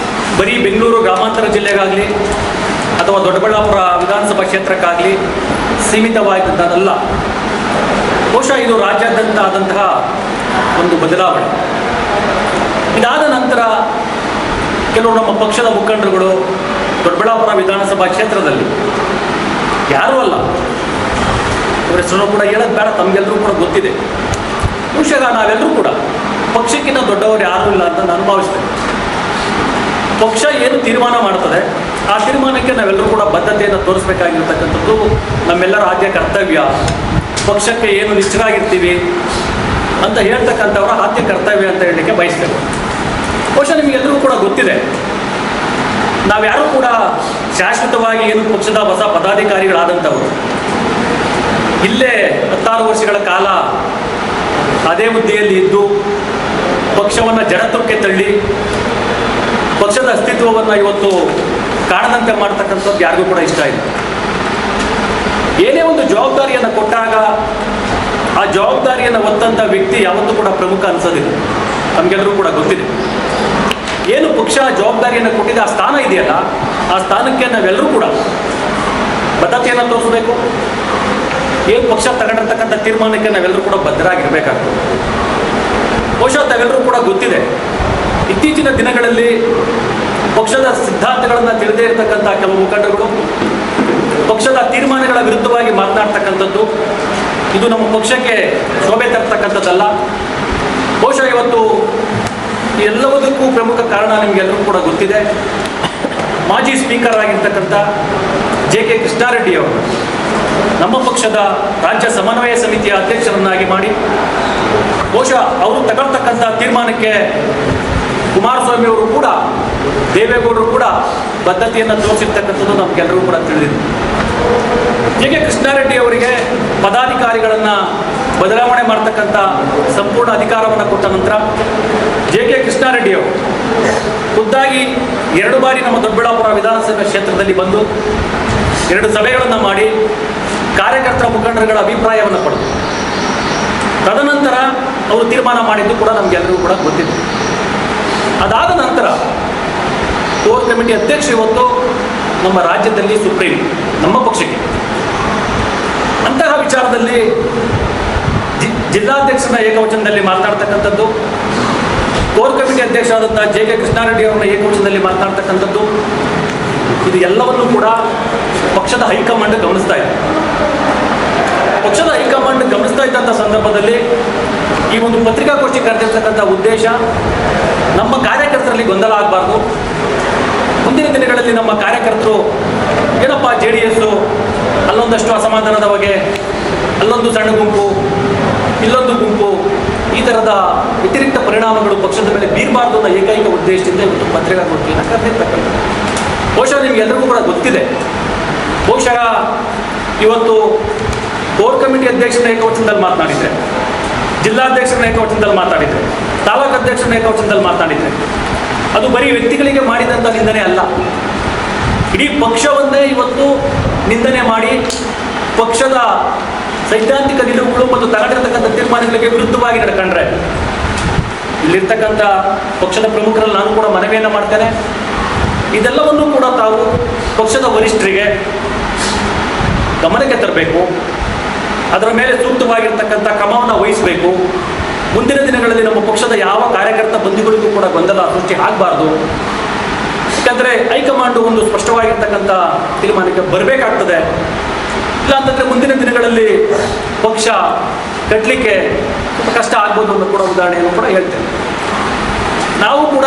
ಬರೀ ಬೆಂಗಳೂರು ಗ್ರಾಮಾಂತರ ಜಿಲ್ಲೆಗಾಗಲಿ ಅಥವಾ ದೊಡ್ಡಬಳ್ಳಾಪುರ ವಿಧಾನಸಭಾ ಕ್ಷೇತ್ರಕ್ಕಾಗಲಿ ಸೀಮಿತವಾಗಿದ್ದದಲ್ಲ. ಬಹುಶಃ ಇದು ರಾಜ್ಯಾದ್ಯಂತ ಆದಂತಹ ಒಂದು ಬದಲಾವಣೆ. ಇದಾದ ನಂತರ ಕೆಲವು ನಮ್ಮ ಪಕ್ಷದ ಮುಖಂಡರುಗಳು ದೊಡ್ಡಬಳ್ಳಾಪುರ ವಿಧಾನಸಭಾ ಕ್ಷೇತ್ರದಲ್ಲಿ ಯಾರೂ ಅಲ್ಲ, ಇವರ ಹೆಸರು ಕೂಡ ಹೇಳೋದು ಬೇಡ, ತಮಗೆಲ್ಲರೂ ಕೂಡ ಗೊತ್ತಿದೆ. ಬಹುಶಃ ನಾವೆಲ್ಲರೂ ಕೂಡ ಪಕ್ಷಕ್ಕಿಂತ ದೊಡ್ಡವರು ಯಾರೂ ಇಲ್ಲ ಅಂತ ನಾನು ಭಾವಿಸ್ತೇನೆ. ಪಕ್ಷ ಏನು ತೀರ್ಮಾನ ಮಾಡ್ತದೆ ಆ ತೀರ್ಮಾನಕ್ಕೆ ನಾವೆಲ್ಲರೂ ಕೂಡ ಬದ್ಧತೆಯನ್ನು ತೋರಿಸಬೇಕಾಗಿರ್ತಕ್ಕಂಥದ್ದು ನಮ್ಮೆಲ್ಲರ ಆದ್ಯ ಕರ್ತವ್ಯ. ಪಕ್ಷಕ್ಕೆ ಏನು ನಿಷ್ಠರಾಗಿರ್ತೀವಿ ಅಂತ ಹೇಳ್ತಕ್ಕಂಥವರ ಆದ್ಯ ಕರ್ತವ್ಯ ಅಂತ ಹೇಳಲಿಕ್ಕೆ ಬಯಸ್ತೇವೆ. ಬಹುಶಃ ನಿಮಗೆಲ್ಲರೂ ಕೂಡ ಗೊತ್ತಿದೆ, ನಾವ್ಯಾರೂ ಕೂಡ ಶಾಶ್ವತವಾಗಿ ಏನು ಪಕ್ಷದ ಹೊಸ ಪದಾಧಿಕಾರಿಗಳಾದಂಥವರು ಇಲ್ಲೇ 16 ವರ್ಷಗಳ ಕಾಲ ಅದೇ ಹುದ್ದೆಯಲ್ಲಿ ಇದ್ದು ಪಕ್ಷವನ್ನು ಜಡತ್ವಕ್ಕೆ ತಳ್ಳಿ ಪಕ್ಷದ ಅಸ್ತಿತ್ವವನ್ನು ಇವತ್ತು ಕಾಣದಂತೆ ಮಾಡ್ತಕ್ಕಂಥದ್ದು ಯಾರಿಗೂ ಕೂಡ ಇಷ್ಟ ಇಲ್ಲ. ಏನೇ ಒಂದು ಜವಾಬ್ದಾರಿಯನ್ನು ಕೊಟ್ಟಾಗ ಆ ಜವಾಬ್ದಾರಿಯನ್ನು ಹೊತ್ತಂಥ ವ್ಯಕ್ತಿ ಯಾವತ್ತೂ ಕೂಡ ಪ್ರಮುಖ ಅನಿಸೋದಿಲ್ಲ. ನಮಗೆಲ್ಲರೂ ಕೂಡ ಗೊತ್ತಿದೆ. ಏನು ಪಕ್ಷ ಜವಾಬ್ದಾರಿಯನ್ನು ಕೊಟ್ಟಿದೆ ಆ ಸ್ಥಾನ ಇದೆಯಲ್ಲ, ಆ ಸ್ಥಾನಕ್ಕೆ ನಾವೆಲ್ಲರೂ ಕೂಡ ಬದ್ಧತೆಯನ್ನು ತೋರಿಸಬೇಕು. ಏನು ಪಕ್ಷ ತಗೊಂಡಿರ್ತಕ್ಕಂಥ ತೀರ್ಮಾನಕ್ಕೆ ನಾವೆಲ್ಲರೂ ಕೂಡ ಬದ್ಧರಾಗಿರಬೇಕಾಗ್ತದೆ. ಬಹುಶಃ ತಾವೆಲ್ಲರೂ ಕೂಡ ಗೊತ್ತಿದೆ, ಇತ್ತೀಚಿನ ದಿನಗಳಲ್ಲಿ ಪಕ್ಷದ ಸಿದ್ಧಾಂತಗಳನ್ನು ತಿಳಿದೇ ಇರತಕ್ಕಂಥ ಕೆಲವು ಮುಖಂಡರುಗಳು ಪಕ್ಷದ ತೀರ್ಮಾನಗಳ ವಿರುದ್ಧವಾಗಿ ಮಾತನಾಡ್ತಕ್ಕಂಥದ್ದು ಇದು ನಮ್ಮ ಪಕ್ಷಕ್ಕೆ ಶೋಭೆ ತರ್ತಕ್ಕಂಥದ್ದಲ್ಲ. ಬಹುಶಃ ಇವತ್ತು ಎಲ್ಲದಕ್ಕೂ ಪ್ರಮುಖ ಕಾರಣ ನಿಮಗೆಲ್ಲರೂ ಕೂಡ ಗೊತ್ತಿದೆ. ಮಾಜಿ ಸ್ಪೀಕರ್ ಆಗಿರ್ತಕ್ಕಂಥ JK ಕೃಷ್ಣಾರೆಡ್ಡಿ ಅವರು ನಮ್ಮ ಪಕ್ಷದ ರಾಜ್ಯ ಸಮನ್ವಯ ಸಮಿತಿಯ ಅಧ್ಯಕ್ಷರನ್ನಾಗಿ ಮಾಡಿ ಬಹುಶಃ ಅವರು ತಗೊಳ್ತಕ್ಕಂಥ ತೀರ್ಮಾನಕ್ಕೆ ಕುಮಾರಸ್ವಾಮಿ ಅವರು ಕೂಡ, ದೇವೇಗೌಡರು ಕೂಡ ಬದ್ಧತೆಯನ್ನು ತೋರಿಸಿರ್ತಕ್ಕಂಥದ್ದು ನಮಗೆಲ್ಲರೂ ಕೂಡ ತಿಳಿದಿದೆ. JK ಕೃಷ್ಣಾರೆಡ್ಡಿ ಅವರಿಗೆ ಪದಾಧಿಕಾರಿಗಳನ್ನು ಬದಲಾವಣೆ ಮಾಡ್ತಕ್ಕಂಥ ಸಂಪೂರ್ಣ ಅಧಿಕಾರವನ್ನು ಕೊಟ್ಟ ನಂತರ JK ಕೃಷ್ಣಾರೆಡ್ಡಿ ಅವರು ಖುದ್ದಾಗಿ 2 ಬಾರಿ ನಮ್ಮ ದೊಡ್ಡಬಳ್ಳಾಪುರ ವಿಧಾನಸಭಾ ಕ್ಷೇತ್ರದಲ್ಲಿ ಬಂದು 2 ಸಭೆಗಳನ್ನು ಮಾಡಿ ಕಾರ್ಯಕರ್ತರ ಮುಖಂಡರುಗಳ ಅಭಿಪ್ರಾಯವನ್ನು ಪಡೆದು ತದನಂತರ ಅವರು ತೀರ್ಮಾನ ಮಾಡಿದ್ದು ಕೂಡ ನಮಗೆಲ್ಲರಿಗೂ ಕೂಡ ಗೊತ್ತಿದೆ. ಅದಾದ ನಂತರ ಕೋರ್ ಕಮಿಟಿ ಅಧ್ಯಕ್ಷ ಇವತ್ತು ನಮ್ಮ ರಾಜ್ಯದಲ್ಲಿ ಸುಪ್ರೀಂ, ನಮ್ಮ ಪಕ್ಷಕ್ಕೆ. ಅಂತಹ ವಿಚಾರದಲ್ಲಿ ಜಿಲ್ಲಾಧ್ಯಕ್ಷರನ್ನ ಏಕವಚನದಲ್ಲಿ ಮಾತನಾಡ್ತಕ್ಕಂಥದ್ದು, ಕೋರ್ ಕಮಿಟಿ ಅಧ್ಯಕ್ಷ ಆದಂಥ JK ಕೃಷ್ಣಾರೆಡ್ಡಿ ಅವರನ್ನ ಏಕವಚನದಲ್ಲಿ ಮಾತನಾಡ್ತಕ್ಕಂಥದ್ದು, ಇದು ಎಲ್ಲವನ್ನೂ ಕೂಡ ಪಕ್ಷದ ಹೈಕಮಾಂಡ್ ಗಮನಿಸ್ತಾ ಇದೆ. ಪಕ್ಷದ ಹೈಕಮಾಂಡ್ ಗಮನಿಸ್ತಾ ಇದ್ದಂಥ ಸಂದರ್ಭದಲ್ಲಿ ಈ ಒಂದು ಪತ್ರಿಕಾಗೋಷ್ಠಿ ಕರೆದಿರ್ತಕ್ಕಂಥ ಉದ್ದೇಶ ನಮ್ಮ ಕಾರ್ಯಕರ್ತರಲ್ಲಿ ಗೊಂದಲ ಆಗಬಾರ್ದು. ಮುಂದಿನ ದಿನಗಳಲ್ಲಿ ನಮ್ಮ ಕಾರ್ಯಕರ್ತರು ಏನಪ್ಪ JDS ಅಲ್ಲೊಂದಷ್ಟು ಅಸಮಾಧಾನದ ಬಗ್ಗೆ, ಅಲ್ಲೊಂದು ಸಣ್ಣ ಗುಂಪು, ಇಲ್ಲೊಂದು ಗುಂಪು, ಈ ಥರದ ವ್ಯತಿರಿಕ್ತ ಪರಿಣಾಮಗಳು ಪಕ್ಷದ ಮೇಲೆ ಬೀರಬಾರ್ದು ಅನ್ನೋ ಏಕೈಕ ಉದ್ದೇಶದಿಂದ ಇವತ್ತು ಪತ್ರಿಕಾಗೋಷ್ಠಿಯನ್ನು ಕರೆದಿರ್ತಕ್ಕಂಥದ್ದು. ಬಹುಶಃ ನಿಮಗೆಲ್ಲರಿಗೂ ಕೂಡ ಗೊತ್ತಿದೆ. ಬಹುಶಃ ಇವತ್ತು ಕೋರ್ ಕಮಿಟಿ ಅಧ್ಯಕ್ಷರನ್ನ ಏಕವಚನದಲ್ಲಿ ಮಾತನಾಡಿದ್ರೆ, ಜಿಲ್ಲಾಧ್ಯಕ್ಷರನ್ನ ಏಕವಚನದಲ್ಲಿ ಮಾತಾಡಿದ್ರೆ, ತಾಲೂಕು ಅಧ್ಯಕ್ಷರನ್ನ ಏಕವಚನದಲ್ಲಿ ಮಾತನಾಡಿದ್ರೆ ಅದು ಬರೀ ವ್ಯಕ್ತಿಗಳಿಗೆ ಮಾಡಿದಂಥ ನಿಂದನೆ ಅಲ್ಲ, ಇಡೀ ಪಕ್ಷವನ್ನೇ ಇವತ್ತು ನಿಂದನೆ ಮಾಡಿ ಪಕ್ಷದ ಸೈದ್ಧಾಂತಿಕ ನಿಲುವುಗಳು ಮತ್ತು ತಗೊಂಡಿರ್ತಕ್ಕಂಥ ತೀರ್ಮಾನಗಳಿಗೆ ವಿರುದ್ಧವಾಗಿ ನಡ್ಕೊಂಡ್ರೆ ಇಲ್ಲಿರ್ತಕ್ಕಂಥ ಪಕ್ಷದ ಪ್ರಮುಖರಲ್ಲಿ ನಾನು ಕೂಡ ಮನವಿಯನ್ನು ಮಾಡ್ತೇನೆ. ಇದೆಲ್ಲವನ್ನೂ ಕೂಡ ತಾವು ಪಕ್ಷದ ವರಿಷ್ಠರಿಗೆ ಗಮನಕ್ಕೆ ತರಬೇಕು, ಅದರ ಮೇಲೆ ಸೂಕ್ತವಾಗಿರ್ತಕ್ಕಂಥ ಕ್ರಮವನ್ನು ವಹಿಸಬೇಕು. ಮುಂದಿನ ದಿನಗಳಲ್ಲಿ ನಮ್ಮ ಪಕ್ಷದ ಯಾವ ಕಾರ್ಯಕರ್ತ ಬಂಧುಗಳಿಗೂ ಕೂಡ ಗೊಂದಲ ಸೃಷ್ಟಿ ಆಗಬಾರ್ದು. ಯಾಕಂದರೆ ಹೈಕಮಾಂಡು ಒಂದು ಸ್ಪಷ್ಟವಾಗಿರ್ತಕ್ಕಂಥ ತೀರ್ಮಾನಕ್ಕೆ ಬರಬೇಕಾಗ್ತದೆ. ಇಲ್ಲಾಂತಂದರೆ ಮುಂದಿನ ದಿನಗಳಲ್ಲಿ ಪಕ್ಷ ಕಟ್ಟಲಿಕ್ಕೆ ಕಷ್ಟ ಆಗ್ಬೋದು ಅನ್ನೋ ಕೂಡ ಉದಾಹರಣೆಯನ್ನು ಕೂಡ ಹೇಳ್ತೇನೆ. ನಾವು ಕೂಡ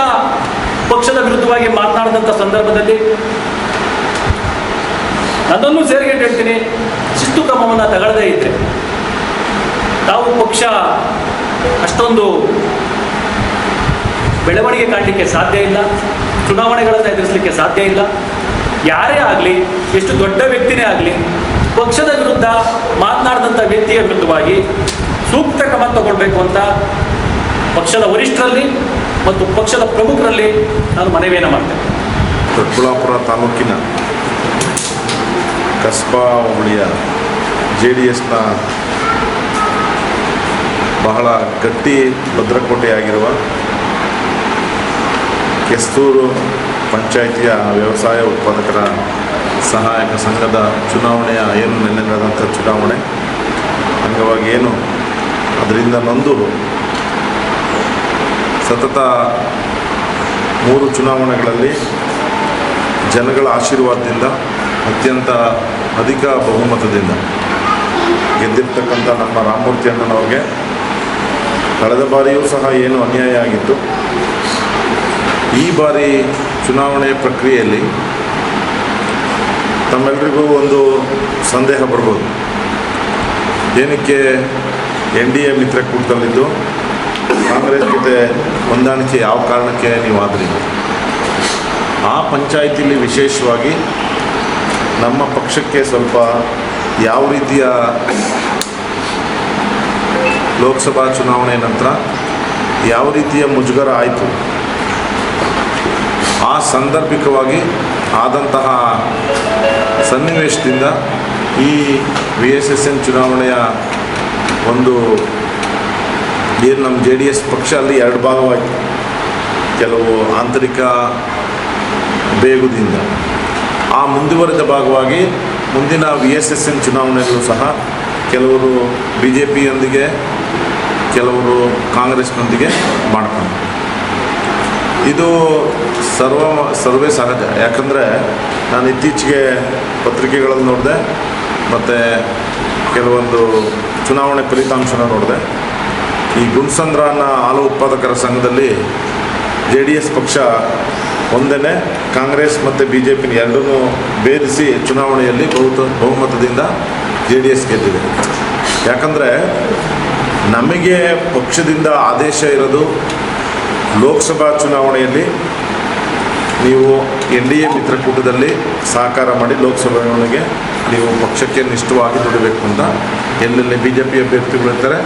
ಪಕ್ಷದ ವಿರುದ್ಧವಾಗಿ ಮಾತನಾಡಿದಂಥ ಸಂದರ್ಭದಲ್ಲಿ ನನ್ನನ್ನು ಸೇರಿಗೆ ಹೇಳ್ತೀನಿ, ಶಿಸ್ತು ಕ್ರಮವನ್ನು ತಗೊಳ್ಳದೇ ಇದ್ದರೆ ತಾವು ಪಕ್ಷ ಅಷ್ಟೊಂದು ಬೆಳವಣಿಗೆ ಕಾಣಲಿಕ್ಕೆ ಸಾಧ್ಯ ಇಲ್ಲ, ಚುನಾವಣೆಗಳನ್ನು ಎದುರಿಸಲಿಕ್ಕೆ ಸಾಧ್ಯ ಇಲ್ಲ. ಯಾರೇ ಆಗಲಿ, ಎಷ್ಟು ದೊಡ್ಡ ವ್ಯಕ್ತಿನೇ ಆಗಲಿ, ಪಕ್ಷದ ವಿರುದ್ಧ ಮಾತನಾಡಿದಂಥ ವ್ಯಕ್ತಿಯ ವಿರುದ್ಧವಾಗಿ ಸೂಕ್ತ ಕ್ರಮ ತಗೊಳ್ಬೇಕು ಅಂತ ಪಕ್ಷದ ವರಿಷ್ಠರಲ್ಲಿ ಮತ್ತು ಪಕ್ಷದ ಪ್ರಮುಖರಲ್ಲಿ ನಾನು ಮನವಿಯನ್ನು ಮಾಡ್ತೇನೆ. ದೊಡ್ಡಬಳ್ಳಾಪುರ ತಾಲೂಕಿನ ಕಸ್ಬಾ ಹೋಬಳಿಯ JDSನ ಬಹಳ ಗಟ್ಟಿ ಭದ್ರಕೋಟೆಯಾಗಿರುವ ಕೆಸ್ತೂರು ಪಂಚಾಯಿತಿಯ ವ್ಯವಸಾಯ ಉತ್ಪಾದಕರ ಸಹಾಯಕ ಸಂಘದ ಚುನಾವಣೆಯ ನಿನ್ನೆ ನಡೆದಂಥ ಚುನಾವಣೆ ಅಂಗವಾಗಿ ಅದರಿಂದ ನೊಂದು ಸತತ 3 ಚುನಾವಣೆಗಳಲ್ಲಿ ಜನಗಳ ಆಶೀರ್ವಾದದಿಂದ ಅತ್ಯಂತ ಅಧಿಕ ಬಹುಮತದಿಂದ ಗೆದ್ದಿರ್ತಕ್ಕಂಥ ನಮ್ಮ ರಾಮಮೂರ್ತಿ ಅಣ್ಣನವ್ರಿಗೆ ಕಳೆದ ಬಾರಿಯೂ ಸಹ ಅನ್ಯಾಯ ಆಗಿತ್ತು. ಈ ಬಾರಿ ಚುನಾವಣೆ ಪ್ರಕ್ರಿಯೆಯಲ್ಲಿ ತಮ್ಮೆಲ್ಲರಿಗೂ ಒಂದು ಸಂದೇಹ ಬರ್ಬೋದು. ಏನಕ್ಕೆ NDA ಮಿತ್ರಕೂಟದಲ್ಲಿದ್ದು ಕಾಂಗ್ರೆಸ್ ಜೊತೆ ಹೊಂದಾಣಿಕೆ ಯಾವ ಕಾರಣಕ್ಕೆ ನೀವು ಆದ್ರಿ? ಆ ಪಂಚಾಯಿತಿಲಿ ವಿಶೇಷವಾಗಿ ನಮ್ಮ ಪಕ್ಷಕ್ಕೆ ಸ್ವಲ್ಪ ಯಾವ ರೀತಿಯ ಲೋಕಸಭಾ ಚುನಾವಣೆ ನಂತರ ಯಾವ ರೀತಿಯ ಮುಜುಗರ ಆಯಿತು, ಆ ಸಾಂದರ್ಭಿಕವಾಗಿ ಆದಂತಹ ಸನ್ನಿವೇಶದಿಂದ ಈ VSSN ಚುನಾವಣೆಯ ಒಂದು ನಮ್ಮ JDS ಪಕ್ಷ ಅಲ್ಲಿ 2 ಭಾಗವಾಯಿತು. ಕೆಲವು ಆಂತರಿಕ ಬೇಗುದಿಂದ ಆ ಮುಂದುವರೆದ ಭಾಗವಾಗಿ ಮುಂದಿನ VSSN ಚುನಾವಣೆಯಲ್ಲೂ ಸಹ ಕೆಲವರು BJPಯೊಂದಿಗೆ, ಕೆಲವರು ಕಾಂಗ್ರೆಸ್ನೊಂದಿಗೆ ಮಾಡ್ಕೊಂಡು ಇದು ಸರ್ವೇ ಸಹಜ. ಯಾಕಂದರೆ ನಾನು ಇತ್ತೀಚೆಗೆ ಪತ್ರಿಕೆಗಳಲ್ಲಿ ನೋಡಿದೆ ಮತ್ತು ಕೆಲವೊಂದು ಚುನಾವಣೆ ಫಲಿತಾಂಶನ ನೋಡಿದೆ. ಈ ಗುಣಸಂದ್ರ ಅನ್ನೋ ಹಾಲು ಉತ್ಪಾದಕರ ಸಂಘದಲ್ಲಿ JDS ಪಕ್ಷ ಒಂದೇ ಕಾಂಗ್ರೆಸ್ ಮತ್ತು BJP ಎರಡನ್ನೂ ಬೇರಿಸಿ ಚುನಾವಣೆಯಲ್ಲಿ ಬಹುಮತದಿಂದ JDS ಗೆದ್ದಿದೆ. ಯಾಕಂದರೆ ನಮಗೆ ಪಕ್ಷದಿಂದ ಆದೇಶ ಇರೋದು ಲೋಕಸಭಾ ಚುನಾವಣೆಯಲ್ಲಿ ನೀವು NDA ಮಿತ್ರಕೂಟದಲ್ಲಿ ಸಹಕಾರ ಮಾಡಿ ಲೋಕಸಭಾ ಚುನಾವಣೆಗೆ ನೀವು ಪಕ್ಷಕ್ಕೆ ನಿಷ್ಠವಾಗಿ ದುಡಿಬೇಕು ಅಂತ. ಎಲ್ಲೆಲ್ಲಿ BJP ಅಭ್ಯರ್ಥಿಗಳಿರ್ತಾರೆ,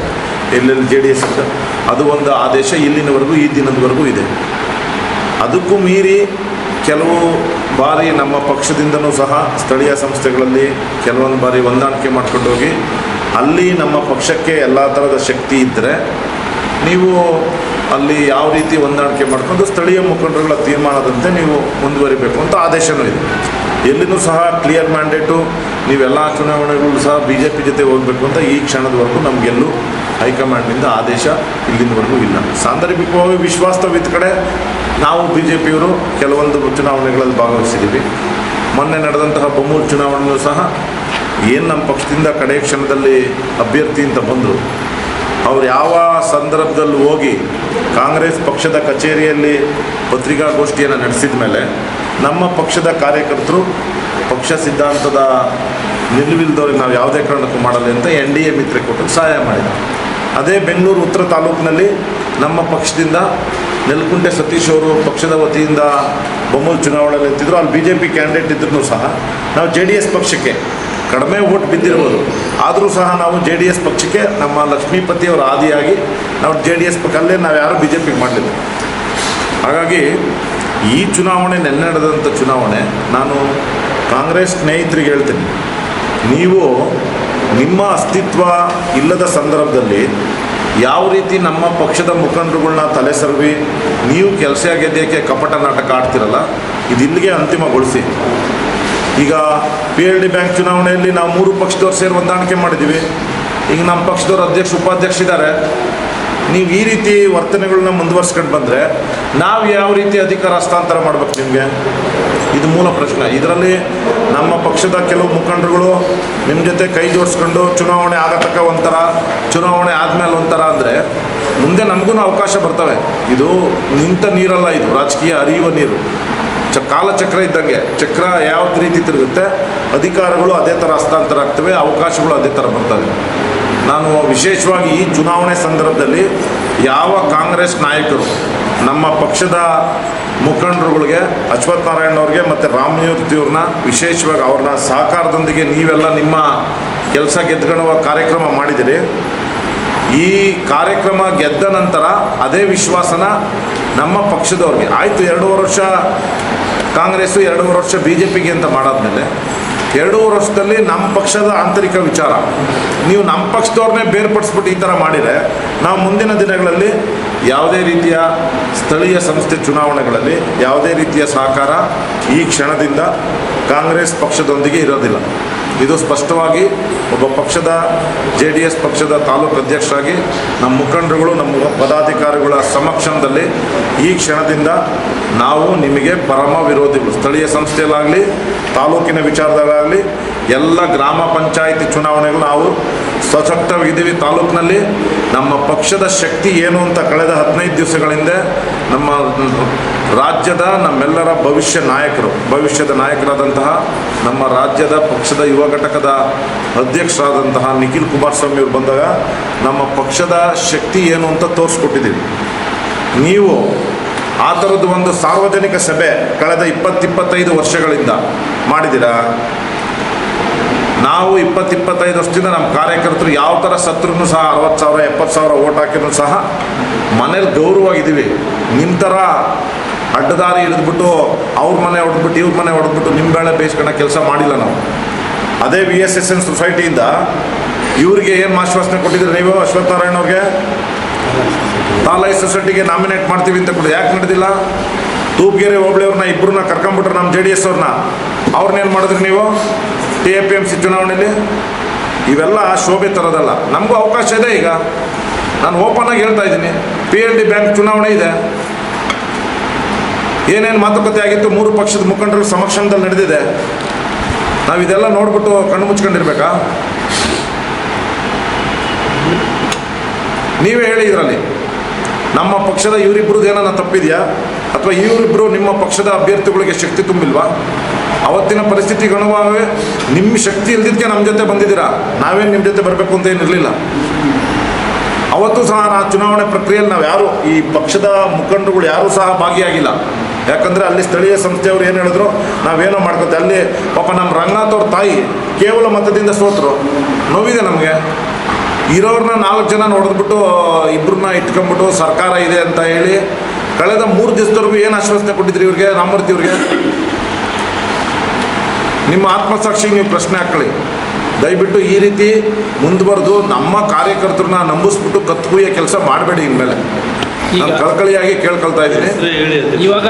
ಎಲ್ಲೆಲ್ಲಿ JDS ಇರ್ತಾರೆ, ಅದು ಒಂದು ಆದೇಶ ಇಲ್ಲಿನವರೆಗೂ ಈ ದಿನದವರೆಗೂ ಇದೆ. ಅದಕ್ಕೂ ಮೀರಿ ಕೆಲವು ಬಾರಿ ನಮ್ಮ ಪಕ್ಷದಿಂದನೂ ಸಹ ಸ್ಥಳೀಯ ಸಂಸ್ಥೆಗಳಲ್ಲಿ ಕೆಲವೊಂದು ಬಾರಿ ಹೊಂದಾಣಿಕೆ ಮಾಡ್ಕೊಂಡು ಹೋಗಿ ಅಲ್ಲಿ ನಮ್ಮ ಪಕ್ಷಕ್ಕೆ ಎಲ್ಲ ಥರದ ಶಕ್ತಿ ಇದ್ದರೆ ನೀವು ಅಲ್ಲಿ ಯಾವ ರೀತಿ ಹೊಂದಾಣಿಕೆ ಮಾಡ್ಕೊಂಡು ಸ್ಥಳೀಯ ಮುಖಂಡರುಗಳ ತೀರ್ಮಾನದಂತೆ ನೀವು ಮುಂದುವರಿಬೇಕು ಅಂತ ಆದೇಶನೂ ಇದೆ. ಎಲ್ಲಿನೂ ಸಹ ಕ್ಲಿಯರ್ ಮ್ಯಾಂಡೇಟು ನೀವೆಲ್ಲ ಚುನಾವಣೆಗಳು ಸಹ BJP ಜೊತೆ ಹೋಗಬೇಕು ಅಂತ ಈ ಕ್ಷಣದವರೆಗೂ ನಮಗೆಲ್ಲೂ ಹೈಕಮಾಂಡ್ನಿಂದ ಆದೇಶ ಇಲ್ಲಿನವರೆಗೂ ಇಲ್ಲ. ಸಾಂದರ್ಭಿಕವಾಗಿ ವಿಶ್ವಾಸವಿದ್ದ ಕಡೆ ನಾವು BJPಯವರು ಕೆಲವೊಂದು ಚುನಾವಣೆಗಳಲ್ಲಿ ಭಾಗವಹಿಸಿದ್ದೀವಿ. ಮೊನ್ನೆ ನಡೆದಂತಹ ಬೊಮ್ಮೂರು ಚುನಾವಣೆಯೂ ಸಹ ನಮ್ಮ ಪಕ್ಷದಿಂದ ಕಡೆಯ ಕ್ಷಣದಲ್ಲಿ ಅಭ್ಯರ್ಥಿ ಅಂತ ಬಂದರು, ಅವ್ರು ಯಾವ ಸಂದರ್ಭದಲ್ಲಿ ಹೋಗಿ ಕಾಂಗ್ರೆಸ್ ಪಕ್ಷದ ಕಚೇರಿಯಲ್ಲಿ ಪತ್ರಿಕಾಗೋಷ್ಠಿಯನ್ನು ನಡೆಸಿದ ಮೇಲೆ ನಮ್ಮ ಪಕ್ಷದ ಕಾರ್ಯಕರ್ತರು ಪಕ್ಷ ಸಿದ್ಧಾಂತದ ನಿಲುವಿಲ್ದವ್ರಿಗೆ ನಾವು ಯಾವುದೇ ಕಾರಣಕ್ಕೂ ಮಾಡಲ್ಲ ಅಂತ NDA ಮಿತ್ರಕೂಟಕ್ಕೆ ಸಹಾಯ ಮಾಡಿದ್ರು. ಅದೇ ಬೆಂಗಳೂರು ಉತ್ತರ ತಾಲೂಕಿನಲ್ಲಿ ನಮ್ಮ ಪಕ್ಷದಿಂದ ನೆಲಕುಂಟೆ ಸತೀಶ್ ಅವರು ಪಕ್ಷದ ವತಿಯಿಂದ ಬೊಮ್ಮೂರು ಚುನಾವಣೆಯಲ್ಲಿ ನಿಂತಿದ್ರು. ಅಲ್ಲಿ BJP ಕ್ಯಾಂಡಿಡೇಟ್ ಇದ್ರೂ ಸಹ ನಾವು JDS ಪಕ್ಷಕ್ಕೆ ಕಡಿಮೆ ಓಟ್ ಬಿದ್ದಿರ್ಬೋದು, ಆದರೂ ಸಹ ನಾವು JDS ಪಕ್ಷಕ್ಕೆ ನಮ್ಮ ಲಕ್ಷ್ಮೀಪತಿಯವರ ಆದಿಯಾಗಿ ನಾವು JDS ಪಕ್ಕಲ್ಲೇ ನಾವು ಯಾರೂ BJPಗೆ ಮಾಡಲಿಲ್ಲ. ಹಾಗಾಗಿ ಈ ಚುನಾವಣೆ ನೆನ್ನೆ ನಡೆದಂಥ ಚುನಾವಣೆ ನಾನು ಕಾಂಗ್ರೆಸ್ ಸ್ನೇಹಿತರಿಗೆ ಹೇಳ್ತೀನಿ, ನೀವು ನಿಮ್ಮ ಅಸ್ತಿತ್ವ ಇಲ್ಲದ ಸಂದರ್ಭದಲ್ಲಿ ಯಾವ ರೀತಿ ನಮ್ಮ ಪಕ್ಷದ ಮುಖಂಡರುಗಳನ್ನ ತಲೆ ಸರವಿ ನೀವು ಕೆಲಸ ಗೆದ್ದಕ್ಕೆ ಕಪಟ ನಾಟಕ ಆಡ್ತಿರಲ್ಲ, ಇದು ಇಲ್ಲಿಗೆ ಅಂತಿಮಗೊಳಿಸಿ. ಈಗ PLD ಬ್ಯಾಂಕ್ ಚುನಾವಣೆಯಲ್ಲಿ ನಾವು 3 ಪಕ್ಷದವ್ರು ಸೇರಿ ಹೊಂದಾಣಿಕೆ ಮಾಡಿದ್ದೀವಿ. ಈಗ ನಮ್ಮ ಪಕ್ಷದವ್ರು ಅಧ್ಯಕ್ಷ ಉಪಾಧ್ಯಕ್ಷ ಇದ್ದಾರೆ. ನೀವು ಈ ರೀತಿ ವರ್ತನೆಗಳನ್ನ ಮುಂದುವರ್ಸ್ಕೊಂಡು ಬಂದರೆ ನಾವು ಯಾವ ರೀತಿ ಅಧಿಕಾರ ಹಸ್ತಾಂತರ ಮಾಡ್ಬೇಕು ನಿಮಗೆ? ಇದು ಮೂಲ ಪ್ರಶ್ನೆ. ಇದರಲ್ಲಿ ನಮ್ಮ ಪಕ್ಷದ ಕೆಲವು ಮುಖಂಡರುಗಳು ನಿಮ್ಮ ಜೊತೆ ಕೈ ಜೋಡಿಸ್ಕೊಂಡು ಚುನಾವಣೆ ಆಗತಕ್ಕ ಒಂಥರ, ಚುನಾವಣೆ ಆದಮೇಲೆ ಒಂಥರ ಅಂದರೆ ಮುಂದೆ ನಮಗೂ ಅವಕಾಶ ಬರ್ತವೆ. ಇದು ನಿಂತ ನೀರಲ್ಲ, ಇದು ರಾಜಕೀಯ ಹರಿಯುವ ನೀರು. ಕಾಲಚಕ್ರ ಇದ್ದಂಗೆ, ಚಕ್ರ ಯಾವ ರೀತಿ ತಿರುಗುತ್ತೆ ಅಧಿಕಾರಗಳು ಅದೇ ಥರ ಹಸ್ತಾಂತರ ಆಗ್ತವೆ, ಅವಕಾಶಗಳು ಅದೇ ಥರ ಬರ್ತವೆ. ನಾನು ವಿಶೇಷವಾಗಿ ಈ ಚುನಾವಣೆ ಸಂದರ್ಭದಲ್ಲಿ ಯಾವ ಕಾಂಗ್ರೆಸ್ ನಾಯಕರು ನಮ್ಮ ಪಕ್ಷದ ಮುಖಂಡರುಗಳಿಗೆ ಅಶ್ವಥ್ ನಾರಾಯಣ್ ಅವ್ರಿಗೆ ಮತ್ತು ರಾಮಮೂರ್ತಿಯವ್ರನ್ನ ವಿಶೇಷವಾಗಿ ಅವ್ರನ್ನ ಸಹಕಾರದೊಂದಿಗೆ ನೀವೆಲ್ಲ ನಿಮ್ಮ ಕೆಲಸ ಗೆದ್ಕೊಳ್ಳುವ ಕಾರ್ಯಕ್ರಮ ಮಾಡಿದಿರಿ. ಈ ಕಾರ್ಯಕ್ರಮ ಗೆದ್ದ ನಂತರ ಅದೇ ವಿಶ್ವಾಸನ ನಮ್ಮ ಪಕ್ಷದವ್ರಿಗೆ ಆಯಿತು. 2.5 ವರ್ಷ ಕಾಂಗ್ರೆಸ್ಸು, 2.5 ವರ್ಷ ಬಿ ಜೆ ಪಿಗೆ ಅಂತ ಮಾಡಾದ್ಮೇಲೆ 2.5 ವರ್ಷದಲ್ಲಿ ನಮ್ಮ ಪಕ್ಷದ ಆಂತರಿಕ ವಿಚಾರ ನೀವು ನಮ್ಮ ಪಕ್ಷದವ್ರನ್ನೇ ಬೇರ್ಪಡಿಸ್ಬಿಟ್ಟು ಈ ಥರ ಮಾಡಿದರೆ ನಾವು ಮುಂದಿನ ದಿನಗಳಲ್ಲಿ ಯಾವುದೇ ರೀತಿಯ ಸ್ಥಳೀಯ ಸಂಸ್ಥೆ ಚುನಾವಣೆಗಳಲ್ಲಿ ಯಾವುದೇ ರೀತಿಯ ಸಹಕಾರ ಈ ಕ್ಷಣದಿಂದ ಕಾಂಗ್ರೆಸ್ ಪಕ್ಷದೊಂದಿಗೆ ಇರೋದಿಲ್ಲ. ಇದು ಸ್ಪಷ್ಟವಾಗಿ ಒಬ್ಬ ಪಕ್ಷದ JDS ಪಕ್ಷದ ತಾಲೂಕು ಅಧ್ಯಕ್ಷರಾಗಿ ನಮ್ಮ ಮುಖಂಡರುಗಳು, ನಮ್ಮ ಪದಾಧಿಕಾರಿಗಳ ಸಮಕ್ಷಮದಲ್ಲಿ ಈ ಕ್ಷಣದಿಂದ ನಾವು ನಿಮಗೆ ಪರಮ ವಿರೋಧಿಗಳು. ಸ್ಥಳೀಯ ಸಂಸ್ಥೆಯಲ್ಲಾಗಲಿ, ತಾಲೂಕಿನ ವಿಚಾರದಲ್ಲಾಗಲಿ, ಎಲ್ಲ ಗ್ರಾಮ ಪಂಚಾಯಿತಿ ಚುನಾವಣೆಗಳು ನಾವು ಸಶಕ್ತವಾಗಿದ್ದೀವಿ. ತಾಲೂಕಿನಲ್ಲಿ ನಮ್ಮ ಪಕ್ಷದ ಶಕ್ತಿ ಏನು ಅಂತ ಕಳೆದ 15 ದಿವಸಗಳಿಂದ ನಮ್ಮ ರಾಜ್ಯದ ನಮ್ಮೆಲ್ಲರ ಭವಿಷ್ಯದ ನಾಯಕರಾದಂತಹ ನಮ್ಮ ರಾಜ್ಯದ ಪಕ್ಷದ ಯುವ ಘಟಕದ ಅಧ್ಯಕ್ಷರಾದಂತಹ ನಿಖಿಲ್ ಕುಮಾರಸ್ವಾಮಿ ಅವರು ಬಂದಾಗ ನಮ್ಮ ಪಕ್ಷದ ಶಕ್ತಿ ಏನು ಅಂತ ತೋರಿಸ್ಕೊಟ್ಟಿದ್ದೀವಿ. ನೀವು ಆ ಥರದ್ದು ಒಂದು ಸಾರ್ವಜನಿಕ ಸಭೆ ಕಳೆದ 20-25 ವರ್ಷಗಳಿಂದ ಮಾಡಿದ್ದೀರಾ? ನಾವು 20-25 ವರ್ಷದಿಂದ ನಮ್ಮ ಕಾರ್ಯಕರ್ತರು ಯಾವ ಥರ ಸತ್ರೂ ಸಹ 60,000 70,000 ಓಟ್ ಹಾಕಿದ್ರು ಸಹ ಮನೇಲಿ ಗೌರವವಾಗಿದ್ದೀವಿ. ನಿಮ್ಮ ಥರ ಅಡ್ಡದಾರಿ ಹಿಡಿದ್ಬಿಟ್ಟು ಅವ್ರ ಮನೆ ಹೊಡೆದ್ಬಿಟ್ಟು ಇವ್ರ ಮನೆ ಹೊಡೆದ್ಬಿಟ್ಟು ನಿಮ್ಮ ಬೇಳೆ ಬೇಯಿಸ್ಕೊಳ್ಳೋ ಕೆಲಸ ಮಾಡಿಲ್ಲ ನಾವು. ಅದೇ VSSN ಸೊಸೈಟಿಯಿಂದ ಇವ್ರಿಗೆ ಏನು ಆಶ್ವಾಸನೆ ಕೊಟ್ಟಿದ್ದೀರಿ ನೀವು? ಅಶ್ವತ್ಥನಾರಾಯಣ ಅವ್ರಿಗೆ ತಾಲೈ ಸೊಸೈಟಿಗೆ ನಾಮಿನೇಟ್ ಮಾಡ್ತೀವಿ ಅಂತ ಕೊಡಿ. ಯಾಕೆ ನಡೆದಿಲ್ಲ? ತೂಪ್ಗೆರೆ ಹೋಬಳಿಯವ್ರನ್ನ ಇಬ್ಬರನ್ನ ಕರ್ಕೊಂಬಿಟ್ರು ನಮ್ಮ JDS ಅವ್ರನ್ನ. ಅವ್ರನ್ನೇನು ಮಾಡಿದ್ರಿ ನೀವು TAPMC ಚುನಾವಣೆಯಲ್ಲಿ? ಇವೆಲ್ಲ ಶೋಭೆ ತರೋದಲ್ಲ. ನಮಗೂ ಅವಕಾಶ ಇದೆ. ಈಗ ನಾನು ಓಪನ್ ಆಗಿ ಹೇಳ್ತಾ ಇದ್ದೀನಿ, PNB ಬ್ಯಾಂಕ್ ಚುನಾವಣೆ ಇದೆ. ಏನೇನು ಮಾತುಕತೆ ಆಗಿತ್ತು 3 ಪಕ್ಷದ ಮುಖಂಡರ ಸಮಕ್ಷಮದಲ್ಲಿ ನಡೆದಿದೆ. ನಾವು ಇದೆಲ್ಲ ನೋಡ್ಬಿಟ್ಟು ಕಣ್ಣು ಮುಚ್ಕೊಂಡಿರ್ಬೇಕಾ? ನೀವೇ ಹೇಳಿ ಇದರಲ್ಲಿ ನಮ್ಮ ಪಕ್ಷದ ಇವರಿಬ್ಬರದ್ದು ಏನಾನ ತಪ್ಪಿದೆಯಾ? ಅಥವಾ ಇವರಿಬ್ಬರು ನಿಮ್ಮ ಪಕ್ಷದ ಅಭ್ಯರ್ಥಿಗಳಿಗೆ ಶಕ್ತಿ ತುಂಬಿಲ್ವಾ? ಅವತ್ತಿನ ಪರಿಸ್ಥಿತಿಗೆ ಅನುಗುಣವಾಗಿ ನಿಮ್ಮ ಶಕ್ತಿ ಇಲ್ದಿದ್ದಕ್ಕೆ ನಮ್ಮ ಜೊತೆ ಬಂದಿದ್ದೀರಾ. ನಾವೇನು ನಿಮ್ಮ ಜೊತೆ ಬರಬೇಕು ಅಂತ ಏನಿರಲಿಲ್ಲ. ಅವತ್ತು ಸಹ ಚುನಾವಣೆ ಪ್ರಕ್ರಿಯೆಯಲ್ಲಿ ನಾವು ಯಾರು ಈ ಪಕ್ಷದ ಮುಖಂಡರುಗಳು ಯಾರೂ ಸಹ ಭಾಗಿಯಾಗಿಲ್ಲ. ಯಾಕಂದರೆ ಅಲ್ಲಿ ಸ್ಥಳೀಯ ಸಂಸ್ಥೆಯವರು ಏನು ಹೇಳಿದ್ರು, ನಾವೇನೋ ಮಾಡ್ಕೊತೆ. ಅಲ್ಲಿ ಪಾಪ ನಮ್ಮ ರಂಗನಾಥ್ ಅವ್ರ ತಾಯಿ ಕೇವಲ ಮತದಿಂದ ಸೋತರು. ನೋವಿದೆ ನಮಗೆ. ಇರೋರನ್ನ 4 ಜನ ನೋಡಿದ್ಬಿಟ್ಟು ಇಬ್ಬರನ್ನ ಇಟ್ಕೊಂಡ್ಬಿಟ್ಟು ಸರ್ಕಾರ ಇದೆ ಅಂತ ಹೇಳಿ ಕಳೆದ 3 ದಿವಸದವರೆಗೂ ಏನು ಆಶ್ವಾಸನೆ ಕೊಟ್ಟಿದ್ರಿ ಇವ್ರಿಗೆ, ರಾಮಮೂರ್ತಿ ಅವ್ರಿಗೆ? ನಿಮ್ಮ ಆತ್ಮಸಾಕ್ಷಿಗೆ ನೀವು ಪ್ರಶ್ನೆ ಹಾಕೊಳ್ಳಿ. ದಯವಿಟ್ಟು ಈ ರೀತಿ ಮುಂದುವರೆದು ನಮ್ಮ ಕಾರ್ಯಕರ್ತರನ್ನ ನಂಬಿಸ್ಬಿಟ್ಟು ಕತ್ಕುಯ್ಯೋ ಕೆಲಸ ಮಾಡಬೇಡಿ. ಇನ್ಮೇಲೆ ನಾನು ಕಳಕಳಿಯಾಗಿ ಕೇಳ್ಕೊಳ್ತಾ ಇದ್ದೀನಿ. ಇವಾಗ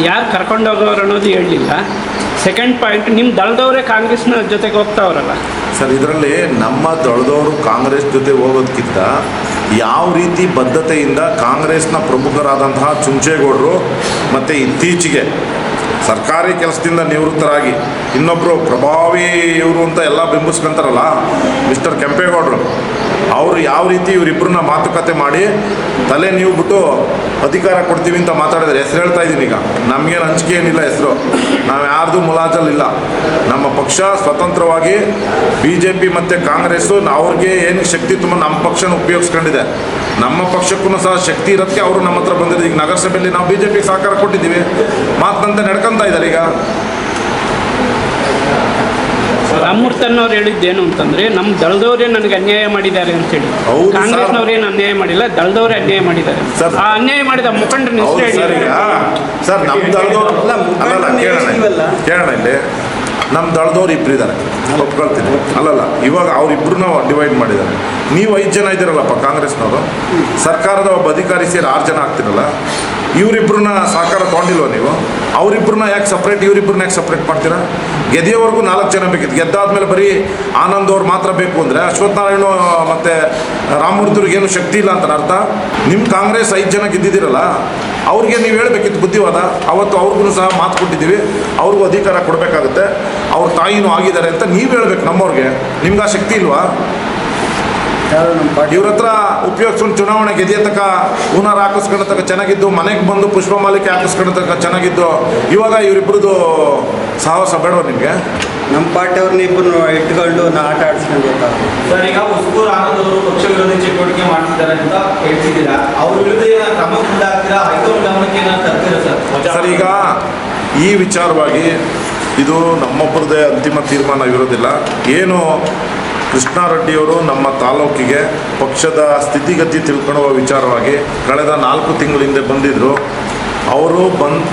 ಯಾರು ಕರ್ಕೊಂಡೋಗೋರು ಅನ್ನೋದು ಹೇಳಲಿಲ್ಲ. ಸೆಕೆಂಡ್ ಪಾಯಿಂಟ್, ನಿಮ್ಮ ದಳದವರೇ ಕಾಂಗ್ರೆಸ್ನ ಜೊತೆಗೆ ಹೋಗ್ತಾವ್ರಲ್ಲ ಸರ್. ಇದರಲ್ಲಿ ನಮ್ಮ ದಳದವರು ಕಾಂಗ್ರೆಸ್ ಜೊತೆ ಹೋಗೋದಕ್ಕಿಂತ ಯಾವ ರೀತಿ ಬದ್ಧತೆಯಿಂದ ಕಾಂಗ್ರೆಸ್ನ ಪ್ರಮುಖರಾದಂತಹ ಚುಂಚೇಗೌಡರು ಮತ್ತು ಇತ್ತೀಚೆಗೆ ಸರ್ಕಾರಿ ಕೆಲಸದಿಂದ ನಿವೃತ್ತರಾಗಿ ಇನ್ನೊಬ್ಬರು ಪ್ರಭಾವಿ ಇವರು ಅಂತ ಎಲ್ಲ ಬಿಂಬಿಸ್ಕೊಂತಾರಲ್ಲ, ಮಿಸ್ಟರ್ ಕೆಂಪೇಗೌಡರು, ಅವರು ಯಾವ ರೀತಿ ಇವರಿಬ್ಬರನ್ನ ಮಾತುಕತೆ ಮಾಡಿ ತಲೆ ನೀವು ಬಿಟ್ಟು ಅಧಿಕಾರ ಕೊಡ್ತೀವಿ ಅಂತ ಮಾತಾಡಿದ್ರೆ ಹೆಸರು ಹೇಳ್ತಾ ಇದ್ದೀನಿ. ಈಗ ನಮಗೇನು ಹಂಚಿಕೆ ಏನಿಲ್ಲ ಹೆಸರು, ನಾವು ಯಾರ್ದು ಮುಲಾಜಲ್ಲಿಲ್ಲ. ನಮ್ಮ ಪಕ್ಷ ಸ್ವತಂತ್ರವಾಗಿ BJP ಮತ್ತು ಕಾಂಗ್ರೆಸ್ಸು ಅವ್ರಿಗೆ ಏನು ಶಕ್ತಿ ತುಂಬ ನಮ್ಮ ಪಕ್ಷನ ಉಪಯೋಗಿಸ್ಕೊಂಡಿದೆ. ನಮ್ಮ ಪಕ್ಷಕ್ಕೂ ಸಹ ಶಕ್ತಿ ಇರೋದಕ್ಕೆ ಅವರು ನಮ್ಮ ಹತ್ರ ಬಂದಿದೆ. ಈಗ ನಗರಸಭೆಯಲ್ಲಿ ನಾವು BJPಗೆ ಸಹಕಾರ ಕೊಟ್ಟಿದ್ದೀವಿ. ಮಾತಂತೆ ನಡ್ಕೊತಾ ಇದ್ದಾರೆ. ಈಗ ರಾಮಮೂರ್ತನವ್ರು ಹೇಳಿದ್ದೇನು ಅಂತಂದ್ರೆ, ನಮ್ಮ ದಳದವರೇ ನನಗೆ ಅನ್ಯಾಯ ಮಾಡಿದ್ದಾರೆ ಅಂತೇಳಿ. ಕಾಂಗ್ರೆಸ್ನವ್ರೇನು ಅನ್ಯಾಯ ಮಾಡಿಲ್ಲ, ದಳದವರೇ ಅನ್ಯಾಯ ಮಾಡಿದ್ದಾರೆ. ಆ ಅನ್ಯಾಯ ಮಾಡಿದ ಮುಖಂಡರ ಸರ್ ನಮ್ಮ ದಳದವ್ರು ಕೇಳೋಣ ಇಲ್ಲಿ. ನಮ್ಮ ದಳದವ್ರು ಇಬ್ಬರಿದ್ದಾರೆ, ಒಪ್ಕೊಳ್ತೀನಿ. ಅಲ್ಲಲ್ಲ, ಇವಾಗ ಅವರಿಬ್ಬರನ್ನ ಡಿವೈಡ್ ಮಾಡಿದ್ದಾರೆ. ನೀವು 5 ಜನ ಇದ್ದೀರಲ್ಲಪ್ಪ ಕಾಂಗ್ರೆಸ್ನವರು, ಸರ್ಕಾರದ ಒಬ್ಬ ಅಧಿಕಾರಿ ಸೇರಿ 6 ಜನ ಆಗ್ತಿರಲ್ಲ. ಇವರಿಬ್ಬರನ್ನ ಸಹಕಾರ ತೊಗೊಂಡಿಲ್ವ ನೀವು? ಅವರಿಬ್ಬರನ್ನ ಯಾಕೆ ಸಪ್ರೇಟ್, ಇವರಿಬ್ಬರನ್ನ ಯಾಕೆ ಸಪ್ರೇಟ್ ಮಾಡ್ತೀರಾ? ಗೆದ್ದೆಯವರೆಗೂ 4 ಜನ ಬೇಕಿತ್ತು. ಗೆದ್ದಾದ್ಮೇಲೆ ಬರೀ ಆನಂದ್ ಅವ್ರು ಮಾತ್ರ ಬೇಕು ಅಂದರೆ ಅಶ್ವತ್ಥನಾರಾಯಣ ಮತ್ತು ರಾಮಮೂರ್ತಿವ್ರಿಗೇನು ಶಕ್ತಿ ಇಲ್ಲ ಅಂತ ಅರ್ಥ? ನಿಮ್ಮ ಕಾಂಗ್ರೆಸ್ 5 ಜನ ಗೆದ್ದಿದ್ದೀರಲ್ಲ, ಅವ್ರಿಗೆ ನೀವು ಹೇಳಬೇಕಿತ್ತು ಬುದ್ಧಿವಾದ. ಅವತ್ತು ಅವ್ರಿಗೂ ಸಹ ಮಾತು ಕೊಟ್ಟಿದ್ದೀವಿ, ಅವ್ರಿಗೂ ಅಧಿಕಾರ ಕೊಡಬೇಕಾಗುತ್ತೆ, ಅವ್ರ ತಾಯಿನೂ ಆಗಿದ್ದಾರೆ ಅಂತ ನೀವು ಹೇಳ್ಬೇಕು ನಮ್ಮವ್ರಿಗೆ. ನಿಮ್ಗೆ ಆ ಶಕ್ತಿ ಇಲ್ವಾ? ಇವ್ರ ಹತ್ರ ಉಪಯೋಗಿಸ್ಕೊಂಡು ಚುನಾವಣೆ ಗೆದ್ದಿಯ ತಕ್ಕ ಹೂನಾರ ಹಾಕಿಸ್ಕೊಂಡ ತಕ್ಕ ಚೆನ್ನಾಗಿದ್ದು, ಮನೆಗೆ ಬಂದು ಪುಷ್ಪ ಮಾಲಿಕೆ ಹಾಕಿಸ್ಕೊಂಡ ತಕ್ಕ ಚೆನ್ನಾಗಿದ್ದು, ಇವಾಗ ಇವರಿಬ್ಬರದು ಸಾಹಸ ಬೇಡವ ನಿಮಗೆ? ನಮ್ಮ ಪಾರ್ಟಿಯವ್ರನ್ನ ಇಬ್ಬರು ಇಟ್ಕೊಂಡು ಆಟ ಆಡಿಸ್ಕೊಂಡು ಸರ್, ಈಗ ಉಸ್ಕೂರ್ ಆನಂದ್ ಅವರು ಪಕ್ಷ ವಿರೋಧಿ ಚಟುವಟಿಕೆ ಮಾಡ್ತಿದ್ದಾರೆ ಅಂತ ಹೇಳ್ತಿದ್ದೀರಾ. ಅವ್ರ ವಿರುದ್ಧ ಕ್ರಮ ಮುಂದಾಗ್ತೀರಾ? ಹೈಕೋರ್ಟ್ ಗಮನಕ್ಕೆ ತರ್ತೀರಾ ಸರ್? ಸರ್, ಈಗ ಈ ವಿಚಾರವಾಗಿ ಇದು ನಮ್ಮೊಬ್ಬರದೇ ಅಂತಿಮ ತೀರ್ಮಾನ ಇರೋದಿಲ್ಲ. ಏನು ಕೃಷ್ಣಾರೆಡ್ಡಿಯವರು ನಮ್ಮ ತಾಲೂಕಿಗೆ ಪಕ್ಷದ ಸ್ಥಿತಿಗತಿ ತಿಳ್ಕೊಳ್ಳುವ ವಿಚಾರವಾಗಿ ಕಳೆದ 4 ತಿಂಗಳ ಹಿಂದೆ ಬಂದಿದ್ದರು. ಅವರು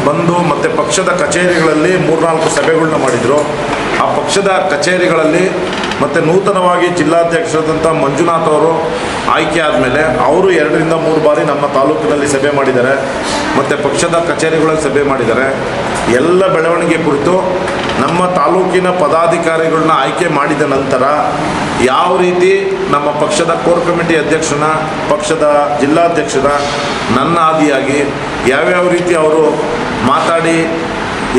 ಬಂದು ಮತ್ತು ಪಕ್ಷದ ಕಚೇರಿಗಳಲ್ಲಿ 3-4 ಸಭೆಗಳನ್ನ ಮಾಡಿದರು. ಆ ಪಕ್ಷದ ಕಚೇರಿಗಳಲ್ಲಿ ಮತ್ತು ನೂತನವಾಗಿ ಜಿಲ್ಲಾಧ್ಯಕ್ಷರಾದಂಥ ಮಂಜುನಾಥ್ ಅವರು ಆಯ್ಕೆ ಆದಮೇಲೆ ಅವರು 2-3 ಬಾರಿ ನಮ್ಮ ತಾಲೂಕಿನಲ್ಲಿ ಸಭೆ ಮಾಡಿದ್ದಾರೆ ಮತ್ತು ಪಕ್ಷದ ಕಚೇರಿಗಳಲ್ಲಿ ಸಭೆ ಮಾಡಿದ್ದಾರೆ. ಎಲ್ಲ ಬೆಳವಣಿಗೆ ಕುರಿತು ನಮ್ಮ ತಾಲೂಕಿನ ಪದಾಧಿಕಾರಿಗಳನ್ನ ಆಯ್ಕೆ ಮಾಡಿದ ನಂತರ ಯಾವ ರೀತಿ ನಮ್ಮ ಪಕ್ಷದ ಕೋರ್ ಕಮಿಟಿ ಅಧ್ಯಕ್ಷನ, ಪಕ್ಷದ ಜಿಲ್ಲಾಧ್ಯಕ್ಷರ, ನನ್ನ ಆದಿಯಾಗಿ ಯಾವ್ಯಾವ ರೀತಿ ಅವರು ಮಾತಾಡಿ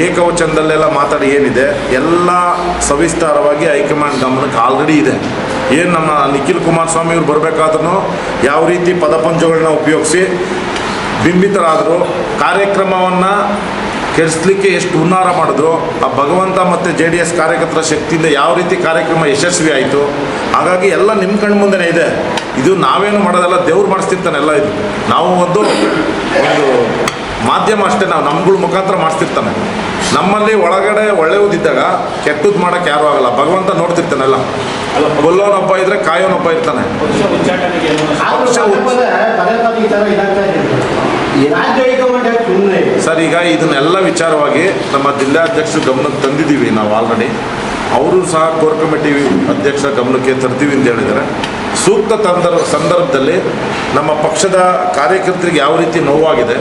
ಏಕವಚನದಲ್ಲೆಲ್ಲ ಮಾತಾಡಿ ಏನಿದೆ ಎಲ್ಲ ಸವಿಸ್ತಾರವಾಗಿ ಹೈಕಮಾಂಡ್ ಗಮನಕ್ಕೆ ಆಲ್ರೆಡಿ ಇದೆ. ಏನು ನಮ್ಮ ನಿಖಿಲ್ ಕುಮಾರಸ್ವಾಮಿ ಅವರು ಬರಬೇಕಾದ್ರೂ ಯಾವ ರೀತಿ ಪದಪಂಚಗಳನ್ನ ಉಪಯೋಗಿಸಿ ಬಿಂಬಿತರಾದರು, ಕಾರ್ಯಕ್ರಮವನ್ನು ಕೆಡಿಸ್ಲಿಕ್ಕೆ ಎಷ್ಟು ಹುನ್ನಾರ ಮಾಡಿದ್ರು, ಆ ಭಗವಂತ ಮತ್ತು JDS ಕಾರ್ಯಕರ್ತರ ಶಕ್ತಿಯಿಂದ ಯಾವ ರೀತಿ ಕಾರ್ಯಕ್ರಮ ಯಶಸ್ವಿ ಆಯಿತು. ಹಾಗಾಗಿ ಎಲ್ಲ ನಿಮ್ಮ ಕಣ್ಣು ಮುಂದೆನೇ ಇದೆ. ಇದು ನಾವೇನು ಮಾಡೋದಲ್ಲ, ದೇವ್ರು ಮಾಡಿಸ್ತಿರ್ತಾನೆ ಎಲ್ಲ. ಇದು ನಾವು ಒಂದು ಮಾಧ್ಯಮ ಅಷ್ಟೇ, ನಾವು ನಮ್ಗಳ ಮುಖಾಂತರ ಮಾಡಿಸ್ತಿರ್ತಾನೆ. ನಮ್ಮಲ್ಲಿ ಒಳಗಡೆ ಒಳ್ಳೆಯದಿದ್ದಾಗ ಕೆಟ್ಟದ್ದು ಮಾಡೋಕ್ಕೆ ಯಾರೂ ಆಗಲ್ಲ. ಭಗವಂತ ನೋಡ್ತಿರ್ತಾನೆಲ್ಲ. ಕೊಲ್ಲೋನೊಬ್ಬ ಇದ್ದರೆ ಕಾಯೋನೊಬ್ಬ ಇರ್ತಾನೆ. ಸರ್, ಈಗ ಇದನ್ನೆಲ್ಲ ವಿಚಾರವಾಗಿ ನಮ್ಮ ಜಿಲ್ಲಾಧ್ಯಕ್ಷರು ಗಮನಕ್ಕೆ ತಂದಿದ್ದೀವಿ ನಾವು ಆಲ್ರೆಡಿ. ಅವರು ಸಹ ಕೋರ್ ಕಮಿಟಿ ಅಧ್ಯಕ್ಷರ ಗಮನಕ್ಕೆ ತರ್ತೀವಿ ಅಂತ ಹೇಳಿದ್ದಾರೆ. ಸೂಕ್ತ ಸಂದರ್ಭದಲ್ಲಿ ನಮ್ಮ ಪಕ್ಷದ ಕಾರ್ಯಕರ್ತರಿಗೆ ಯಾವ ರೀತಿ ನೋವಾಗಿದೆ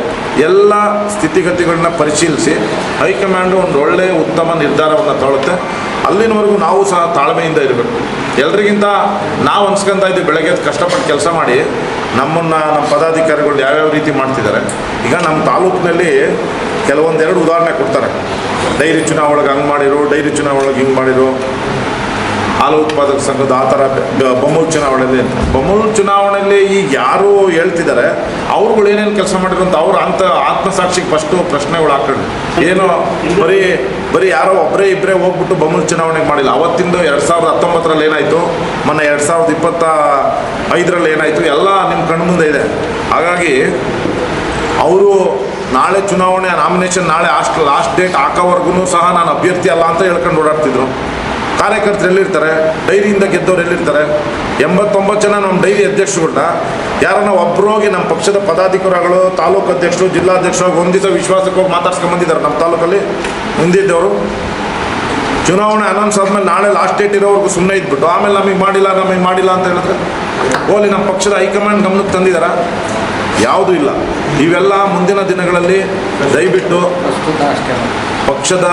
ಎಲ್ಲ ಸ್ಥಿತಿಗತಿಗಳನ್ನ ಪರಿಶೀಲಿಸಿ ಹೈಕಮಾಂಡು ಒಂದು ಒಳ್ಳೆಯ ಉತ್ತಮ ನಿರ್ಧಾರವನ್ನು ತಗೊಳುತ್ತೆ. ಅಲ್ಲಿನವರೆಗೂ ನಾವು ಸಹ ತಾಳ್ಮೆಯಿಂದ ಇರಬೇಕು. ಎಲ್ರಿಗಿಂತ ನಾವು ಅನ್ಸ್ಕೊತಾ ಇದ್ದೀವಿ, ಬೆಳಗ್ಗೆ ಕಷ್ಟಪಟ್ಟು ಕೆಲಸ ಮಾಡಿ ನಮ್ಮ ಪದಾಧಿಕಾರಿಗಳು ಯಾವ್ಯಾವ ರೀತಿ ಮಾಡ್ತಿದ್ದಾರೆ. ಈಗ ನಮ್ಮ ತಾಲೂಕಿನಲ್ಲಿ ಕೆಲವೊಂದೆರಡು ಉದಾಹರಣೆ ಕೊಡ್ತಾರೆ. ಡೈರಿ ಚುನಾವಣೆಗೆ ಹಂಗೆ ಮಾಡಿರೋ, ಡೈರಿ ಚುನಾವಣೆಗೆ ಹಿಂಗೆ ಮಾಡಿರೋ, ಹಾಲು ಉತ್ಪಾದಕ ಸಂಘದ ಆ ಥರ ಬೊಮ್ಮೂರು ಚುನಾವಣೆಯಲ್ಲಿ ಈಗ ಯಾರು ಹೇಳ್ತಿದ್ದಾರೆ ಅವ್ರುಗಳು ಏನೇನು ಕೆಲಸ ಮಾಡಿದ್ರು ಅಂತ ಅವ್ರು ಆತ್ಮಸಾಕ್ಷಿಗೆ ಫಸ್ಟು ಪ್ರಶ್ನೆಗಳು ಹಾಕೊಂಡು ಏನೋ ಬರೀ ಯಾರೋ ಒಬ್ಬರೇ ಇಬ್ಬರೇ ಹೋಗ್ಬಿಟ್ಟು ಬೊಮ್ಮೂರು ಚುನಾವಣೆಗೆ ಮಾಡಿಲ್ಲ. ಅವತ್ತಿಂದು 2019ರಲ್ಲಿ ಏನಾಯಿತು, ಮೊನ್ನೆ 2025ರಲ್ಲಿ ಏನಾಯಿತು, ಎಲ್ಲ ನಿಮ್ಮ ಕಣ್ಣು ಮುಂದೆ ಇದೆ. ಹಾಗಾಗಿ ಅವರು ನಾಳೆ ಚುನಾವಣೆ ನಾಮಿನೇಷನ್ ನಾಳೆ ಲಾಸ್ಟ್ ಡೇಟ್ ಹಾಕೋವರೆಗೂ ಸಹ ನಾನು ಅಭ್ಯರ್ಥಿ ಅಲ್ಲ ಅಂತ ಹೇಳ್ಕೊಂಡು ಓಡಾಡ್ತಿದ್ರು. ಕಾರ್ಯಕರ್ತರು ಎಲ್ಲಿರ್ತಾರೆ? ಡೈರಿಯಿಂದ ಗೆದ್ದವ್ರು ಎಲ್ಲಿರ್ತಾರೆ? 89 ಜನ ನಮ್ಮ ಡೈರಿ ಅಧ್ಯಕ್ಷರುಗಳನ್ನ ಯಾರನ್ನ ಒಬ್ಬರು ಹೋಗಿ ನಮ್ಮ ಪಕ್ಷದ ಪದಾಧಿಕಾರಿಗಳು, ತಾಲೂಕು ಅಧ್ಯಕ್ಷರು, ಜಿಲ್ಲಾಧ್ಯಕ್ಷರು ಒಂದು ದಿವಸ ವಿಶ್ವಾಸಕ್ಕೆ ಹೋಗಿ ಮಾತಾಡ್ಸ್ಕೊಂಬಂದಿದ್ದಾರೆ. ನಮ್ಮ ತಾಲೂಕಲ್ಲಿ ಮುಂದಿದ್ದವರು ಚುನಾವಣೆ ಅನೌನ್ಸ್ ಆದಮೇಲೆ ನಾಳೆ ಲಾಸ್ಟ್ ಡೇಟ್ ಇರೋವರೆಗೂ ಸುಮ್ಮನೆ ಇದ್ಬಿಟ್ಟು ಆಮೇಲೆ ನಮಗೆ ಮಾಡಿಲ್ಲ ಅಂತ ಹೇಳಿದ್ರೆ ಓಲಿ ನಮ್ಮ ಪಕ್ಷದ ಹೈಕಮಾಂಡ್ ಗಮನಕ್ಕೆ ತಂದಿದ್ದಾರಾ? ಯಾವುದೂ ಇಲ್ಲ. ಇವೆಲ್ಲ ಮುಂದಿನ ದಿನಗಳಲ್ಲಿ ದಯವಿಟ್ಟು ಪಕ್ಷದ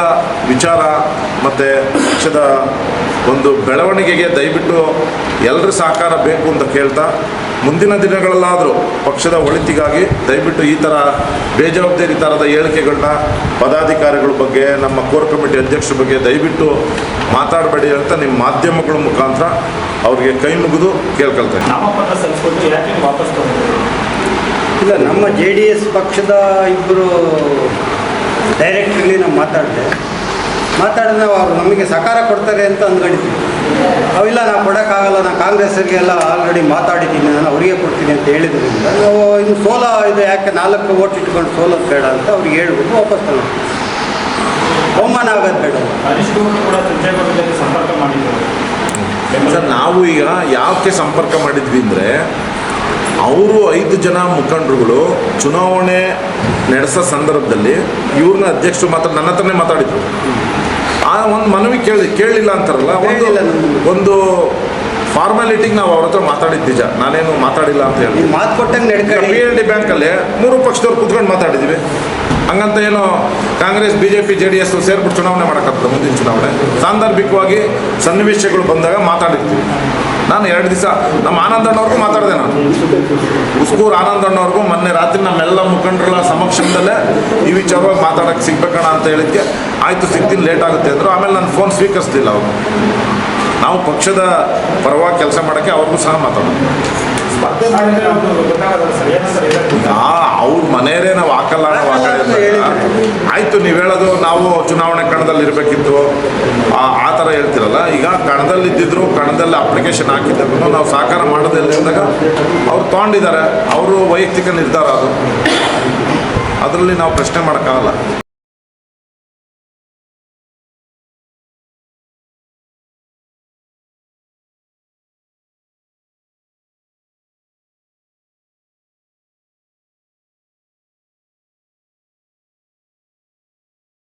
ವಿಚಾರ ಮತ್ತು ಪಕ್ಷದ ಒಂದು ಬೆಳವಣಿಗೆಗೆ ದಯವಿಟ್ಟು ಎಲ್ಲರ ಸಹಕಾರ ಬೇಕು ಅಂತ ಕೇಳ್ತಾ, ಮುಂದಿನ ದಿನಗಳಲ್ಲಾದರೂ ಪಕ್ಷದ ಒಳಿತಿಗಾಗಿ ದಯವಿಟ್ಟು ಈ ಥರ ಬೇಜವಾಬ್ದಾರಿ ಥರದ ಹೇಳಿಕೆಗಳನ್ನ ಪದಾಧಿಕಾರಿಗಳ ಬಗ್ಗೆ, ನಮ್ಮ ಕೋರ್ ಕಮಿಟಿ ಅಧ್ಯಕ್ಷರ ಬಗ್ಗೆ ದಯವಿಟ್ಟು ಮಾತಾಡಬೇಡಿ ಅಂತ ನಿಮ್ಮ ಮಾಧ್ಯಮಗಳ ಮುಖಾಂತರ ಅವ್ರಿಗೆ ಕೈ ಮುಗಿದು ಕೇಳ್ಕೊಳ್ತೇನೆ. ನಾಮಪತ್ರ ಸಲ್ಲಿಸ್ಬಿಟ್ಟು ಯಾಕೆ ವಾಪಸ್ ತಗೊಂಡ್ರು? ಇಲ್ಲ, ನಮ್ಮ JDS ಪಕ್ಷದ ಇಬ್ಬರು ಡೈರೆಕ್ಟ್ರಲ್ಲಿ ನಾವು ಮಾತಾಡಿದ್ರೆ ನಾವು ಅವರು ನಮಗೆ ಸಹಕಾರ ಕೊಡ್ತಾರೆ ಅಂತ ಅಂದ್ಕೊಂಡಿದ್ವಿ. ಅವಿಲ್ಲ, ನಾವು ಕೊಡೋಕ್ಕಾಗಲ್ಲ, ನಾನು ಕಾಂಗ್ರೆಸ್ಸಿಗೆಲ್ಲ ಆಲ್ರೆಡಿ ಮಾತಾಡಿದ್ದೀನಿ, ನಾನು ಅವರಿಗೆ ಕೊಡ್ತೀನಿ ಅಂತ ಹೇಳಿದ್ರಿಂದ ನಾವು ಇನ್ನು ಇದು ಯಾಕೆ 4 ಓಟ್ ಇಟ್ಕೊಂಡು ಸೋಲೋದು ಬೇಡ ಅಂತ ಅವ್ರಿಗೆ ಹೇಳ್ಬಿಟ್ಟು ವಾಪಸ್ ತಗೊಂಡು ಅವಮಾನ ಆಗೋದು ಬೇಡ. ಹರೀಶ್ ಗೌಡ ಕೂಡ ಚುನಾವಣೆಯಲ್ಲಿ ಸಂಪರ್ಕ ಮಾಡಿದ್ರು ಸರ್. ನಾವು ಈಗ ಯಾಕೆ ಸಂಪರ್ಕ ಮಾಡಿದ್ವಿ ಅಂದರೆ, ಅವರು 5 ಜನ ಮುಖಂಡರುಗಳು ಚುನಾವಣೆ ನಡೆಸೋ ಸಂದರ್ಭದಲ್ಲಿ ಇವ್ರನ್ನ ಅಧ್ಯಕ್ಷರು ನನ್ನ ಹತ್ರನೇ ಮಾತಾಡಿದ್ರು. ಆ ಒಂದು ಮನವಿ ಕೇಳಲಿಲ್ಲ ಅಂತಾರಲ್ಲ, ಒಂದು ಫಾರ್ಮಾಲಿಟಿಗೆ ನಾವು ಅವ್ರ ಹತ್ರ ಮಾತಾಡಿದ್ದು ನಿಜ. ನಾನೇನು ಮಾತಾಡಿಲ್ಲ ಅಂತ ಹೇಳಿ ಮಾತು ಕೊಟ್ಟಂಗೆ PLD ಬ್ಯಾಂಕಲ್ಲಿ 3 ಪಕ್ಷದವ್ರು ಕೂತ್ಕೊಂಡು ಮಾತಾಡಿದ್ದೀವಿ. ಹಂಗಂತ ಏನು ಕಾಂಗ್ರೆಸ್, BJP, JDS ಸೇರ್ಬಿಟ್ಟು ಚುನಾವಣೆ ಮಾಡೋಕ್ಕಾಗ್ತದೆ? ಮುಂದಿನ ಚುನಾವಣೆ ಸಾಂದರ್ಭಿಕವಾಗಿ ಸನ್ನಿವೇಶಗಳು ಬಂದಾಗ ಮಾತಾಡಿರ್ತೀವಿ. ನಾನು 2 ದಿವಸ ನಮ್ಮ ಆನಂದಣ್ಣವ್ರಿಗೂ ಮಾತಾಡಿದೆ. ನಾನು ಉಸ್ಕೂರು ಆನಂದಣ್ಣವ್ರಿಗೂ ಮೊನ್ನೆ ರಾತ್ರಿ ನಮ್ಮೆಲ್ಲ ಮುಖಂಡರ ಸಮಕ್ಷಮದಲ್ಲೇ ಈ ವಿಚಾರವಾಗಿ ಮಾತಾಡೋಕ್ಕೆ ಸಿಗ್ಬೇಕಣ್ಣ ಅಂತ ಹೇಳಿದ್ಕೆ ಆಯಿತು ಸಿಗ್ತೀನಿ, ಲೇಟ್ ಆಗುತ್ತೆ ಅಂದರು. ಆಮೇಲೆ ನನ್ನ ಫೋನ್ ಸ್ವೀಕರಿಸ್ತಿಲ್ಲ ಅವರು. ನಾವು ಪಕ್ಷದ ಪರವಾಗಿ ಕೆಲಸ ಮಾಡೋಕ್ಕೆ ಅವ್ರಿಗೂ ಸಹ ಮಾತಾಡೋದು. ಅವ್ರ ಮನೆಯವರೇ ನಾವು ಹಾಕಲ್ಲ ಆಯಿತು. ನೀವು ಹೇಳೋದು ನಾವು ಚುನಾವಣೆ ಕಣದಲ್ಲಿ ಇರಬೇಕಿತ್ತು ಆ ಥರ ಹೇಳ್ತಿರಲ್ಲ. ಈಗ ಕಣದಲ್ಲಿ ಇದ್ದಿದ್ರು, ಕಣದಲ್ಲಿ ಅಪ್ಲಿಕೇಶನ್ ಹಾಕಿದ್ರು ನಾವು ಸಹಕಾರ ಮಾಡೋದಿಲ್ಲದಾಗ ಅವ್ರು ತೊಗೊಂಡಿದ್ದಾರೆ. ಅವರು ವೈಯಕ್ತಿಕ ನಿರ್ಧಾರ ಅದು, ಅದರಲ್ಲಿ ನಾವು ಪ್ರಶ್ನೆ ಮಾಡೋಕ್ಕಾಗಲ್ಲ.